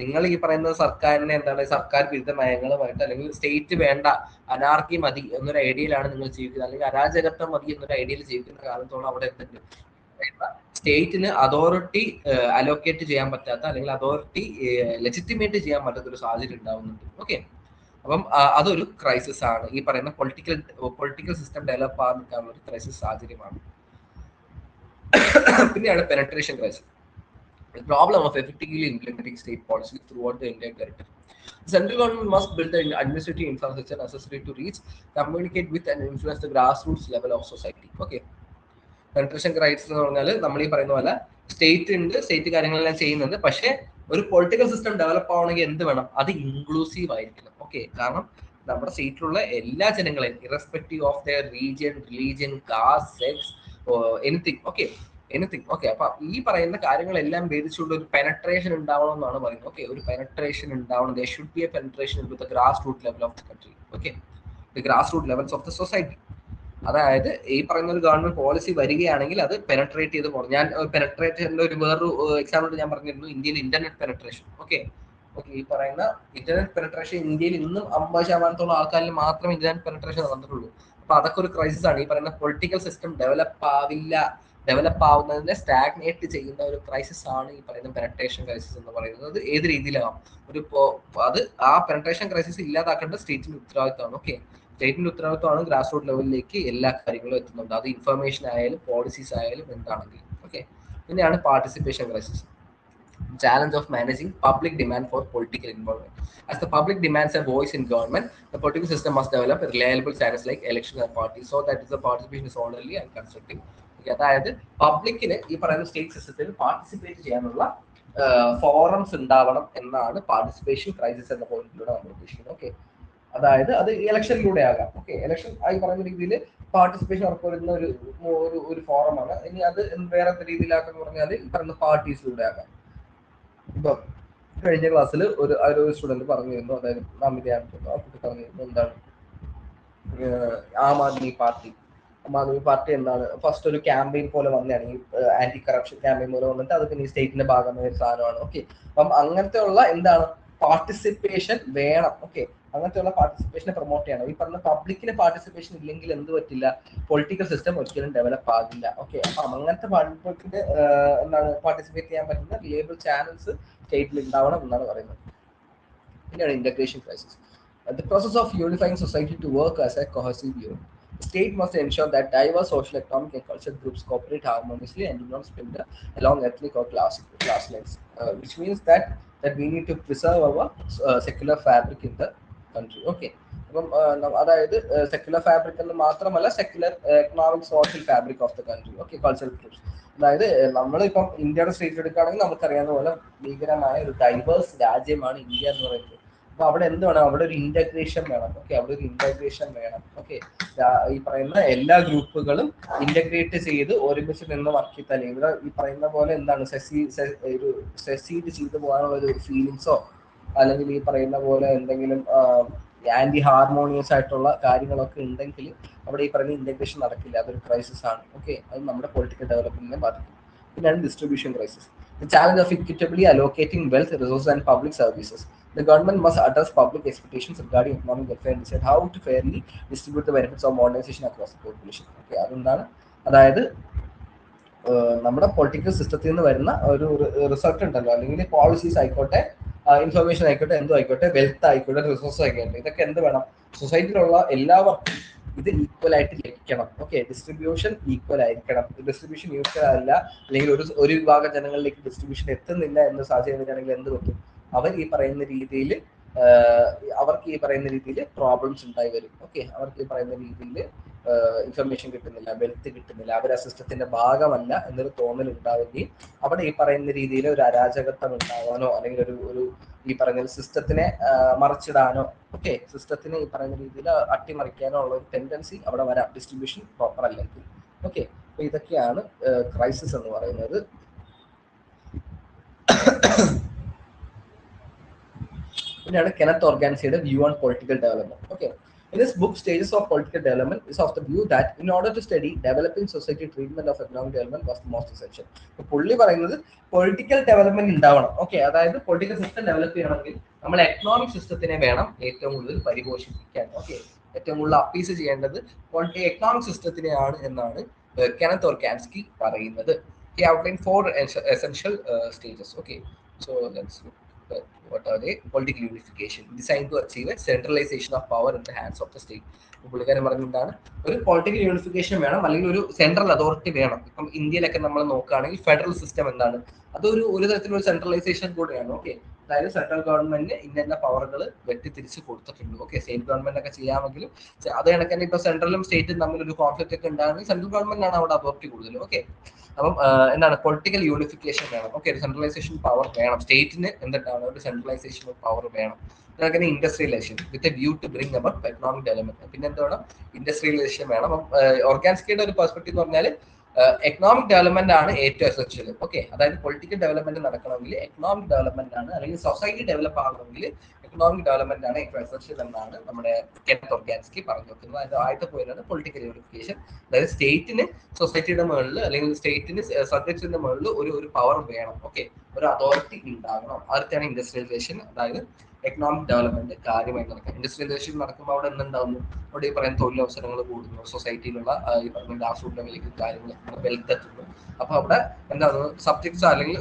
നിങ്ങൾ ഈ പറയുന്ന സർക്കാരിനെ എന്താണ് സർക്കാർ വിരുദ്ധ നയങ്ങളുമായിട്ട് അല്ലെങ്കിൽ സ്റ്റേറ്റ് വേണ്ട, അനാർക്കി മതി എന്നൊരു ഐഡിയയിലാണ് നിങ്ങൾ ജീവിക്കുന്നത്, അല്ലെങ്കിൽ അരാജകത്വം മതി എന്നൊരു ഐഡിയയിൽ ജീവിക്കുന്ന കാലത്തോളം അവിടെ എന്തുണ്ട്, സ്റ്റേറ്റിന് അതോറിറ്റി അലോക്കേറ്റ് ചെയ്യാൻ പറ്റാത്ത അല്ലെങ്കിൽ അതോറിറ്റി ലെജിറ്റിമേറ്റ് ചെയ്യാൻ പറ്റാത്ത ഒരു സാഹചര്യം ഉണ്ടാവുന്നുണ്ട്. ഓക്കെ, അപ്പം അതൊരു ക്രൈസിസ് ആണ്. ഈ പറയുന്ന പൊളിറ്റിക്കൽ സിസ്റ്റം ഡെവലപ്പ് ആകാനുള്ള ഒരു ക്രൈസിസ് സാഹചര്യമാണ്. പിന്നെയാണ് penetration crisis. The problem of effectively implementing state policies throughout the entire territory. The central government must build the administrative infrastructure necessary to reach, communicate with and influence the grassroots level of society. Okay, penetration crisis എന്ന് പറഞ്ഞാൽ നമ്മൾ ഈ പറയുന്ന പോലെ സ്റ്റേറ്റ് കാര്യങ്ങളെല്ലാം ചെയ്യുന്നുണ്ട്, പക്ഷേ ഒരു പൊളിറ്റിക്കൽ സിസ്റ്റം ഡെവലപ്പ് ആവണമെങ്കിൽ എന്ത് വേണം, അത് ഇൻക്ലൂസീവ് ആയിരിക്കണം. ഓക്കെ, കാരണം നമ്മുടെ സ്റ്റേറ്റിലുള്ള എല്ലാ ജനങ്ങളെയും irrespective of their region, religion, caste, sex, anything. Okay, anything. Okay, അപ്പൊ ഈ പറയുന്ന കാര്യങ്ങളെല്ലാം ഭേദിച്ചുകൊണ്ട് ഒരു പെനട്രേഷൻ ഉണ്ടാവണം എന്നാണ് പറയുന്നത്. ഓക്കെ, ഒരു പെനട്രേഷൻ ഉണ്ടാവണം. They should be a penetration in the grass root level of the country. Okay, the grass root levels of the society. അതായത് ഈ പറയുന്ന ഒരു ഗവൺമെന്റ് പോളിസി വരികയാണെങ്കിൽ അത് പെനട്രേറ്റ് ചെയ്ത് പോകണം. ഞാൻ പെനട്രേഷന്റെ ഒരു വേറൊരു എക്സാമ്പിൾ ഞാൻ പറഞ്ഞിരുന്നു, ഇന്ത്യയിൽ ഇന്റർനെറ്റ് പെനട്രേഷൻ. ഓക്കെ, ഈ പറയുന്ന ഇന്റർനെറ്റ് പെനട്രേഷൻ ഇന്ത്യയിൽ ഇന്നും 50% ആൾക്കാരിൽ മാത്രമേ ഇന്റർനെറ്റ് പെനട്രേഷൻ നടന്നിട്ടുള്ളൂ. അപ്പൊ അതൊക്കെ ഒരു ക്രൈസിസ് ആണ്. ഈ പറയുന്ന പൊളിറ്റിക്കൽ സിസ്റ്റം ഡെവലപ്പ് ആവുന്നതിനെ സ്റ്റാഗ്നേറ്റ് ചെയ്യുന്ന ഒരു ക്രൈസിസ് ആണ് ഈ പറയുന്ന പെനട്രേഷൻ ക്രൈസിസ് എന്ന് പറയുന്നത്. അത് ഏത് രീതിയിലാവാം, അത് ആ പെനട്രേഷൻ ക്രൈസിസ് ഇല്ലാതാക്കേണ്ട സ്റ്റേറ്റിന്റെ ഉത്തരവാദിത്തമാണ്. ഓക്കെ, സ്റ്റേറ്റിന്റെ ഉത്തരവാദിത്തമാണ് ഗ്രാസ് റൂട്ട് ലെവലിലേക്ക് എല്ലാ കാര്യങ്ങളും എത്തുന്നുണ്ട്, അത് ഇൻഫർമേഷൻ ആയാലും പോളിസീസ് ആയാലും എന്താണെങ്കിലും. ഓക്കെ, പിന്നെയാണ് participation crisis. Challenge of managing public demand for political involvement. As the public demands a voice in government, the political system must develop a reliable channels like election and parties, so that the participation is orderly and constructive. അതായത് പബ്ലിക്കിന് ഈ പറയുന്ന സ്റ്റേറ്റ് സിസ്റ്റത്തിൽ പാർട്ടിസിപ്പേറ്റ് ചെയ്യാനുള്ള ഫോറംസ് ഉണ്ടാവണം എന്നാണ് പാർട്ടിസിപ്പേഷൻ ക്രൈസിസ് എന്ന പോയിന്റിലൂടെ നമ്മൾ ഉദ്ദേശിക്കുന്നത്. ഓക്കെ, അതായത് അത് ഇലക്ഷനിലൂടെ ആകാം. ഓക്കെ, ഇലക്ഷൻ ഈ പറയുന്ന രീതിയിൽ പാർട്ടിസിപ്പേഷൻ ഉറപ്പുവരുന്ന ഒരു ഫോറമാണ്. ഇനി അത് വേറെ രീതിയിലാക്കെന്ന് പറഞ്ഞാൽ ഈ പറയുന്ന പാർട്ടീസിലൂടെ ആകാം. ഇപ്പം കഴിഞ്ഞ ക്ലാസ്സിൽ ഒരു സ്റ്റുഡന്റ് പറഞ്ഞിരുന്നു, അതായത് പറഞ്ഞിരുന്നു എന്താണ് ആം ആദ്മി പാർട്ടി എന്താണ് ഫസ്റ്റ് ഒരു ക്യാമ്പയിൻ പോലെ വന്നതാണ്, ഈ ആന്റി കറപ്ഷൻ ക്യാമ്പയിൻ പോലെ വന്നിട്ട് അത് പിന്നെ ഈ സ്റ്റേറ്റിന്റെ ഭാഗമായ ഒരു സാധനമാണ്. ഓക്കെ, അപ്പം അങ്ങനത്തെ ഉള്ള എന്താണ് പാർട്ടിസിപ്പേഷൻ വേണം. ഓക്കെ, അങ്ങനത്തെയുള്ള പാർട്ടിസിപ്പേഷനെ പ്രൊമോട്ട് ചെയ്യണം. ഈ പറഞ്ഞ പബ്ലിക്കിന് പാർട്ടിസിപ്പേഷൻ ഇല്ലെങ്കിൽ എന്ത് പറ്റില്ല, പൊളിറ്റിക്കൽ സിസ്റ്റം ഒരിക്കലും ഡെവലപ്പ് ആകില്ല. ഓക്കെ, അപ്പൊ അങ്ങനത്തെ പബ്ലിക്കിന് എന്താണ് പാർട്ടിസിപ്പേറ്റ് ചെയ്യാൻ പറ്റുന്ന റിലയബിൾ ചാനൽസ് സ്റ്റേറ്റിൽ ഉണ്ടാവണം എന്നാണ് പറയുന്നത്. പിന്നെയാണ് integration crisis. The process of unifying society to work as a cohesive unit. The state must ensure that diverse social, economic, and cultural groups cooperate harmoniously and do not splinter along ethnic or class lines. Which means that we need to preserve our secular fabric in the country. Okay. അപ്പം അതായത് സെക്യുലർ ഫാബ്രിക് എന്ന് മാത്രമല്ല, secular economic social fabric of the country. Okay, cultural groups. അതായത് നമ്മളിപ്പം ഇന്ത്യയുടെ സ്റ്റേറ്റ് എടുക്കുകയാണെങ്കിൽ നമുക്കറിയാവുന്ന പോലെ ഭീകരമായ ഒരു ഡൈവേഴ്സ് രാജ്യമാണ് ഇന്ത്യ എന്ന് പറയുന്നത്. അപ്പൊ അവിടെ എന്ത് വേണം, അവിടെ ഒരു ഇന്റഗ്രേഷൻ വേണം. ഓക്കെ, അവിടെ ഒരു ഇന്റഗ്രേഷൻ വേണം. ഓക്കെ, ഈ പറയുന്ന എല്ലാ ഗ്രൂപ്പുകളും ഇന്റഗ്രേറ്റ് ചെയ്ത് ഒരുമിച്ച് നിന്ന് വർക്ക് ചെയ്താൽ ഇവിടെ ഈ പറയുന്ന പോലെ എന്താണ് ഒരു സെസീഡ് ചെയ്ത് പോകാനുള്ള ഒരു ഫീലിങ്സോ അല്ലെങ്കിൽ ഈ പറയുന്ന പോലെ എന്തെങ്കിലും ആന്റി ഹാർമോണിയസ് ആയിട്ടുള്ള കാര്യങ്ങളൊക്കെ ഉണ്ടെങ്കിൽ അവിടെ ഈ പറയുന്ന ഇന്റഗ്രേഷൻ നടക്കില്ല. അതൊരു ക്രൈസിസ് ആണ്. ഓക്കെ, അത് നമ്മുടെ പൊളിറ്റിക്കൽ ഡെവലപ്മെന്റിനെ ബാധിക്കും. പിന്നെയാണ് distribution crisis. The challenge of equitably allocating wealth, resources, and public services. The government must address public expectations regarding economic welfare and decide how to fairly distribute the benefits of modernization across the population. Okay, അതെന്താണ്, അതായത് നമ്മുടെ പൊളിറ്റിക്കൽ സിസ്റ്റത്തിൽ നിന്ന് വരുന്ന ഒരു റിസൾട്ട് ഉണ്ടല്ലോ, അല്ലെങ്കിൽ പോളിസീസ് ആയിക്കോട്ടെ, ഇൻഫർമേഷൻ ആയിക്കോട്ടെ, എന്തോ ആയിക്കോട്ടെ, വെൽത്ത് ആയിക്കോട്ടെ, റിസോഴ്സ് ആയിക്കോട്ടെ, ഇതൊക്കെ എന്ത് വേണം, സൊസൈറ്റിയിലുള്ള എല്ലാവർക്കും ഇത് ഈക്വൽ ആയിട്ട് ലഭിക്കണം. ഓക്കെ, ഡിസ്ട്രിബ്യൂഷൻ ഈക്വൽ ആയിരിക്കണം. ഡിസ്ട്രിബ്യൂഷൻ ഈക്വൽ അല്ല, അല്ലെങ്കിൽ ഒരു വിഭാഗം ജനങ്ങളിലേക്ക് ഡിസ്ട്രിബ്യൂഷൻ എത്തുന്നില്ല എന്ന് സാഹചര്യം വരികയാണെങ്കിൽ എന്ത് പറ്റും, അവർക്ക് ഈ പറയുന്ന രീതിയിൽ പ്രോബ്ലംസ് ഉണ്ടായി വരും. ഓക്കെ, അവർക്ക് ഈ പറയുന്ന രീതിയിൽ ഇൻഫർമേഷൻ കിട്ടുന്നില്ല, വെൽത്ത് കിട്ടുന്നില്ല, അവർ ആ സിസ്റ്റത്തിന്റെ ഭാഗമല്ല എന്നൊരു തോന്നൽ ഉണ്ടാവുകയും അവിടെ ഈ പറയുന്ന രീതിയിൽ ഒരു അരാജകത്വം ഉണ്ടാവാനോ അല്ലെങ്കിൽ ഒരു ഈ പറയുന്ന സിസ്റ്റത്തിനെ മറിച്ചിടാനോ, ഓക്കെ, സിസ്റ്റത്തിനെ ഈ പറയുന്ന രീതിയിൽ അട്ടിമറിക്കാനോ ഉള്ള ഒരു ടെൻഡൻസി അവിടെ വരാം, ഡിസ്ട്രിബ്യൂഷൻ പ്രോപ്പർ അല്ലെങ്കിൽ. ഓക്കെ, അപ്പൊ ഇതൊക്കെയാണ് ക്രൈസിസ് എന്ന് പറയുന്നത്. പിന്നെയാണ് കെനത്ത് ഓർഗാൻസിയുടെ view on political development. Okay, in this book, Stages of Political Development, is of the view that in order to study developing society, treatment of economic development was the most essential. അപ്പോൾ പുള്ളി പറയുന്നത് പൊളിറ്റിക്കൽ ഡെവലപ്മെന്റ് ഉണ്ടാവണം. ഓക്കെ, അതായത് പൊളിറ്റിക്കൽ സിസ്റ്റം ഡെവലപ്പ് ചെയ്യണമെങ്കിൽ നമ്മൾ എക്കണോമിക് സിസ്റ്റത്തിനെ വേണം ഏറ്റവും കൂടുതൽ പരിപോഷിപ്പിക്കാൻ. ഓക്കെ, ഏറ്റവും കൂടുതൽ അപ്പീസ് ചെയ്യേണ്ടത് എക്കണോമിക് സിസ്റ്റത്തിനെയാണ് എന്നാണ് കെനത്ത് ഓർഗാൻസ്കി പറയുന്നത്. He outlined 4 essential stages. Okay, so let's look. What are they? Political unification, designed to achieve a centralization of power in the hands of the state. പുള്ളിക്കാരൻ പറഞ്ഞിട്ടാണ് ഒരു പൊളിറ്റിക്കൽ യൂണിഫിക്കേഷൻ വേണം, അല്ലെങ്കിൽ ഒരു സെൻട്രൽ അതോറിറ്റി വേണം. ഇപ്പം ഇന്ത്യയിലൊക്കെ നമ്മൾ നോക്കുകയാണെങ്കിൽ ഫെഡറൽ സിസ്റ്റം എന്താണ്, ഒരു തരത്തിലൊരു സെൻട്രലൈസേഷൻ കൂടെയാണ്. ഓക്കെ, അതായത് സെൻട്രൽ ഗവൺമെന്റിന് ഇന്ന പവറുകൾ വെട്ടിത്തിരിച്ച് കൊടുത്തിട്ടുണ്ട്. ഓക്കെ, സ്റ്റേറ്റ് ഗവൺമെന്റ് ഒക്കെ ചെയ്യാമെങ്കിലും അത് കണക്കന്നെ ഇപ്പൊ സെൻട്രലും സ്റ്റേറ്റും തമ്മിൽ ഒരു കോൺഫ്ലിക്ട് ഒക്കെ ഉണ്ടാകുന്നത് സെൻട്രൽ ഗവൺമെന്റ് ആണ് അവിടെ അതോറിറ്റി കൂടുതൽ. ഓക്കെ, അപ്പം എന്താണ് പൊളിറ്റിക്കൽ യൂണിഫിക്കേഷൻ വേണം. ഓക്കെ, സെൻട്രലൈസേഷൻ പവർ വേണം സ്റ്റേറ്റിന്, എന്തിട്ടാണ് ഒരു സെൻട്രലൈസേഷൻ ഓഫ് പവർ വേണം. അങ്ങനെ industrialisation with a view to bring about economic development. പിന്നെ എന്ത് വേണം, ഇൻഡസ്ട്രിയലൈസേഷൻ വേണം. അപ്പം ഓർഗാൻസ്കിയുടെ ഒരു പെർസ്പെക്ടീവ് എന്ന് പറഞ്ഞാൽ എക്കണോമിക് ഡെവലപ്മെന്റ് ആണ് ഏറ്റവും എസെൻഷ്യൽ. ഓക്കെ, അതായത് പൊളിറ്റിക്കൽ ഡെവലപ്മെന്റ് നടക്കണമെങ്കിൽ എക്കണോമിക് ഡെവലപ്മെന്റ് ആണ്, അല്ലെങ്കിൽ സൊസൈറ്റി ഡെവലപ്പ് ആകണമെങ്കിൽ എക്കണോമിക് ഡെവലപ്മെന്റ് ആണ് ഏറ്റവും എസെൻഷ്യൽ എന്നാണ് നമ്മുടെ കെനത്ത് ഓർഗാൻസ്കി പറഞ്ഞു വെക്കുന്നത്. അതായത് ആദ്യത്തെ പോയിന്റാണ് പൊളിറ്റിക്കൽ യൂണിഫിക്കേഷൻ. അതായത് സ്റ്റേറ്റിന് സൊസൈറ്റിയുടെ മുകളിൽ അല്ലെങ്കിൽ സ്റ്റേറ്റിന് സബ്ജക്ട്സിന്റെ മുകളിൽ ഒരു പവർ വേണം. ഓക്കെ, ഒരു അതോറിറ്റി ഉണ്ടാകണം. അടുത്താണ് ഇൻഡസ്ട്രിയലൈസേഷൻ, അതായത് എക്കണോമിക് ഡെവലപ്മെന്റ് കാര്യമായി നടക്കാം. ഇൻഡസ്ട്രിയലൈസേഷൻ നടക്കുമ്പോൾ അവിടെ എന്തുണ്ടാവുന്നു, അവിടെ ഈ പറയുന്ന തൊഴിലവസരങ്ങൾ കൂടുന്നു, സൊസൈറ്റിയിലുള്ള ഈ പറയുന്ന ഗ്രാസ് റൂട്ട് ലെവലിലേക്ക് കാര്യങ്ങൾ വെൽത്ത് എത്തുന്നു. അപ്പൊ അവിടെ എന്താണ് സബ്ജക്ട്സ് അല്ലെങ്കിൽ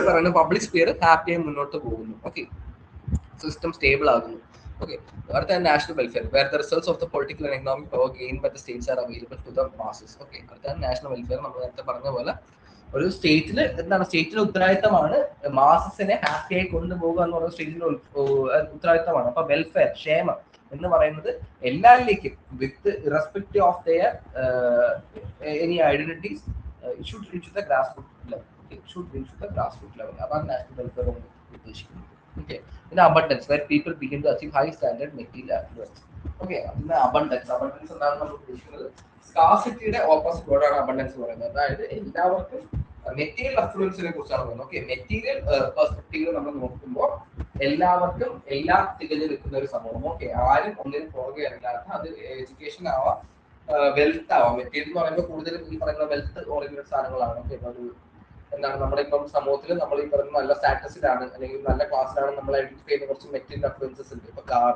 പറയുന്ന പബ്ലിക് സ്പിയർ ഹാപ്പിയായി മുന്നോട്ട് പോകുന്നു. ഓക്കെ, സിസ്റ്റം സ്റ്റേബിൾ ആകുന്നു. Okay, അടുത്ത national welfare, where the results of the political and economic power gain by the states are available to the masses. Okay, അടുത്ത നാഷണൽ വെൽഫെയർ. നമ്മൾ നേരത്തെ പറഞ്ഞ പോലെ ഒരു സ്റ്റേറ്റില് എന്താണ്, സ്റ്റേറ്റിന്റെ ഉത്തരവാദിത്തമാണ് മാസസിനെ ഹാപ്പിയായി കൊണ്ടുപോകുക എന്ന് പറയുന്ന സ്റ്റേറ്റിന്റെ ഉത്തരവാദിത്തമാണ്. അപ്പൊ വെൽഫെയർ, ക്ഷേമം എന്ന് പറയുന്നത് എല്ലാവരിലേക്കും with irrespective of their any identities should reach the grass root level. Should reach the grass root level. അതാണ് നാഷണൽ വെൽഫെയർ കൊണ്ട് ഉദ്ദേശിക്കുന്നത്. Okay, in abundance, where people begin to achieve high standard material affluence. Okay, അതിന് abundance എന്താണ് നമ്മൾ ഉദ്ദേശിക്കുന്നത്, സ്കാർസിറ്റിയുടെ ഓപ്പോസിറ്റ് വേർഡാണ് അബണ്ടൻസ് പറയുന്നത്. അതായത് എല്ലാവർക്കും മെറ്റീരിയൽ അഫ്ലുവൻസിനെ കുറിച്ചാണ് പറയുന്നത്. ഓക്കെ, മെറ്റീരിയൽ പെർസ്പെക്റ്റീവ് നമ്മൾ നോക്കുമ്പോൾ എല്ലാവർക്കും എല്ലാം തികഞ്ഞു നിൽക്കുന്ന ഒരു സമൂഹം. ഓക്കെ, ആരും ഒന്നിനും പുറകെ അല്ലാത്ത, അത് എഡ്യൂക്കേഷൻ ആവാം, വെൽത്ത് ആവാം. മെറ്റീരിയൽ എന്ന് പറയുമ്പോൾ കൂടുതലും ഈ പറയുന്ന വെൽത്ത് ഓറിയന്റഡ് സാധനങ്ങളാണ്. ഓക്കെ, ഒരു എന്താണ് നമ്മുടെ ഇപ്പം സമൂഹത്തിൽ നമ്മൾ ഈ പറയുന്ന നല്ല സ്റ്റാറ്റസിലാണ് അല്ലെങ്കിൽ നല്ല ക്ലാസ്സിലാണ് നമ്മൾ ഐഡന്റിഫൈ ചെയ്യുന്ന കുറച്ച് മെറ്റീരിയൽ അഫ്ലുവൻസസ് ഉണ്ട്. ഇപ്പൊ കാർ,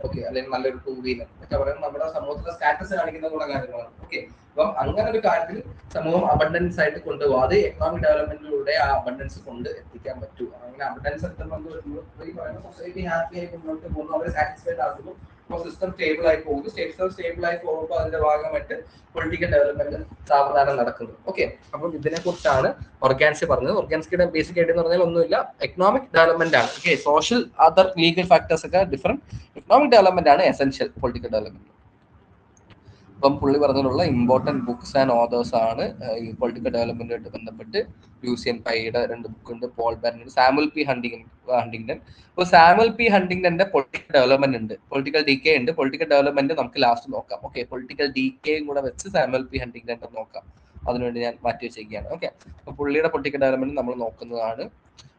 ഓക്കെ, അല്ലെങ്കിൽ നല്ലൊരു ടൂ വീലർ ഒക്കെ പറയുന്നത് നമ്മുടെ സമൂഹത്തിലെ സ്റ്റാറ്റസ് കാണിക്കുന്ന കുറെ കാര്യങ്ങളാണ്. ഓക്കെ, അപ്പം അങ്ങനെ ഒരു കാര്യത്തിൽ സമൂഹം അബണ്ടൻസ് ആയിട്ട് കൊണ്ടുപോകും. അത് എക്കണോമിക് ഡെവലപ്മെന്റിലൂടെ ആ അബണ്ടൻസ് കൊണ്ട് എത്തിക്കാൻ പറ്റും. അങ്ങനെ അബണ്ടൻസ് എത്തുമ്പോൾ സൊസൈറ്റി ഹാപ്പി ആയി മുന്നോട്ട് പോകുന്നു, അവർ സാറ്റിസ്ഫൈഡ് ആകുന്നു, സിസ്റ്റം സ്റ്റേബിൾ ആയി പോകുന്നു. സ്റ്റേബിൾ ആയി പോകുമ്പോൾ അതിന്റെ ഭാഗമായിട്ട് പൊളിറ്റിക്കൽ ഡെവലപ്മെന്റ് സാവധാനം നടക്കുന്നു. ഓക്കെ, അപ്പം ഇതിനെ കുറിച്ചാണ് ഓർഗാൻസി പറഞ്ഞത്. ഓർഗാൻസിയുടെ ബേസിക് ആയിട്ട് എന്ന് പറഞ്ഞാൽ ഒന്നുമില്ല, എക്കണോമിക് ഡെവലപ്മെന്റ് ആണ്. Okay, social other legal factors ഒക്കെ ഡിഫറെന്റ്, എക്കണോമിക് ഡെവലപ്മെന്റ് ആണ് എസെൻഷ്യൽ പൊളിറ്റിക്കൽ ഡെവലപ്മെന്റ്. അപ്പം പുള്ളി പറഞ്ഞതിലുള്ള ഇമ്പോർട്ടന്റ് ബുക്സ് ആൻഡ് ഓതേഴ്സ് ആണ് ഈ പൊളിറ്റിക്കൽ ഡെവലപ്മെന്റുമായിട്ട് ബന്ധപ്പെട്ട്. ലൂസിയൻ പൈയുടെ 2 ബുക്കുണ്ട്, Paul Baran, Samuel P Huntington. അപ്പോൾ സാമുവൽ പി ഹണ്ടിങ്ടന്റെ പൊളിറ്റിക്കൽ ഡെവലപ്മെന്റ് ഉണ്ട്, പൊളിറ്റിക്കൽ ഡി കെ ഉണ്ട്. പൊളിറ്റിക്കൽ ഡെവലപ്മെന്റ് നമുക്ക് ലാസ്റ്റ് നോക്കാം. ഓക്കെ, പൊളിറ്റിക്കൽ ഡി കെയും കൂടെ വെച്ച് സാമുവൽ പി ഹണ്ടിങ്ടന്റെ നോക്കാം. അതിനുവേണ്ടി ഞാൻ മാറ്റി വെച്ചിരിക്കുകയാണ്. ഓക്കെ, അപ്പോൾ പുള്ളിയുടെ പൊളിറ്റിക്കൽ ഡെവലപ്മെന്റ് നമ്മൾ നോക്കുന്നതാണ്.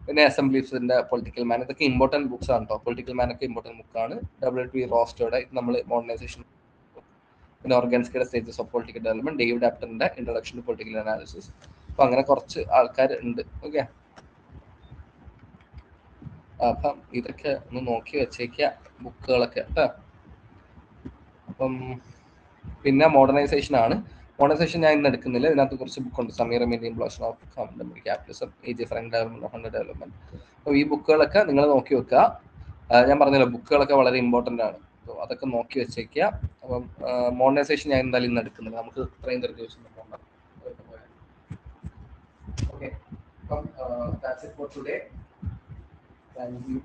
പിന്നെ അസംബ്ലീസിന്റെ പൊളിറ്റിക്കൽ മാൻ, ഇതൊക്കെ ഇമ്പോർട്ടന്റ് ബുക്സ് ആണ് കേട്ടോ. പൊളിറ്റിക്കൽ മാൻ ഒക്കെ ഇമ്പോർട്ടന്റ് ബുക്കാണ്. W.P. റോസ്റ്റോയുടെ നമ്മൾ മോഡേണൈസേഷൻ. പിന്നെ ഓർഗാൻസ്കിയുടെ stages of political development, David ആപ്റ്റന്റെ ഇൻട്രൊഡക്ഷൻ ടു പൊളിറ്റിക്കൽ അനാലിസിസ്. അപ്പൊ അങ്ങനെ കുറച്ച് ആൾക്കാർ ഉണ്ട്. ഓക്കെ, അപ്പം ഇതൊക്കെ ഒന്ന് നോക്കി വെച്ചേക്കുക ബുക്കുകളൊക്കെ കേട്ടോ. അപ്പം പിന്നെ മോഡേണൈസേഷൻ ആണ്. മോഡേണൈസേഷൻ ഞാൻ ഇന്ന് എടുക്കുന്നില്ല, ഇതിനകത്ത് കുറച്ച് ബുക്കുണ്ട്. Samir Amin, implosion of capitalism, age Frank development of development. അപ്പോൾ ഈ ബുക്കുകളൊക്കെ നിങ്ങൾ നോക്കി വെക്കുക. ഞാൻ പറഞ്ഞല്ലോ ബുക്കുകളൊക്കെ വളരെ ഇമ്പോർട്ടൻ്റ് ആണ്. അപ്പോൾ അതൊക്കെ നോക്കി വെച്ചേക്കുക. അപ്പം മോഡേണൈസേഷൻ ഞാൻ എന്തായാലും ഇന്ന് എടുക്കുന്നില്ല, നമുക്ക് ഇത്രയും ദിവസം പോകണം. ഓക്കെ, അപ്പം that's it for today. Thank you.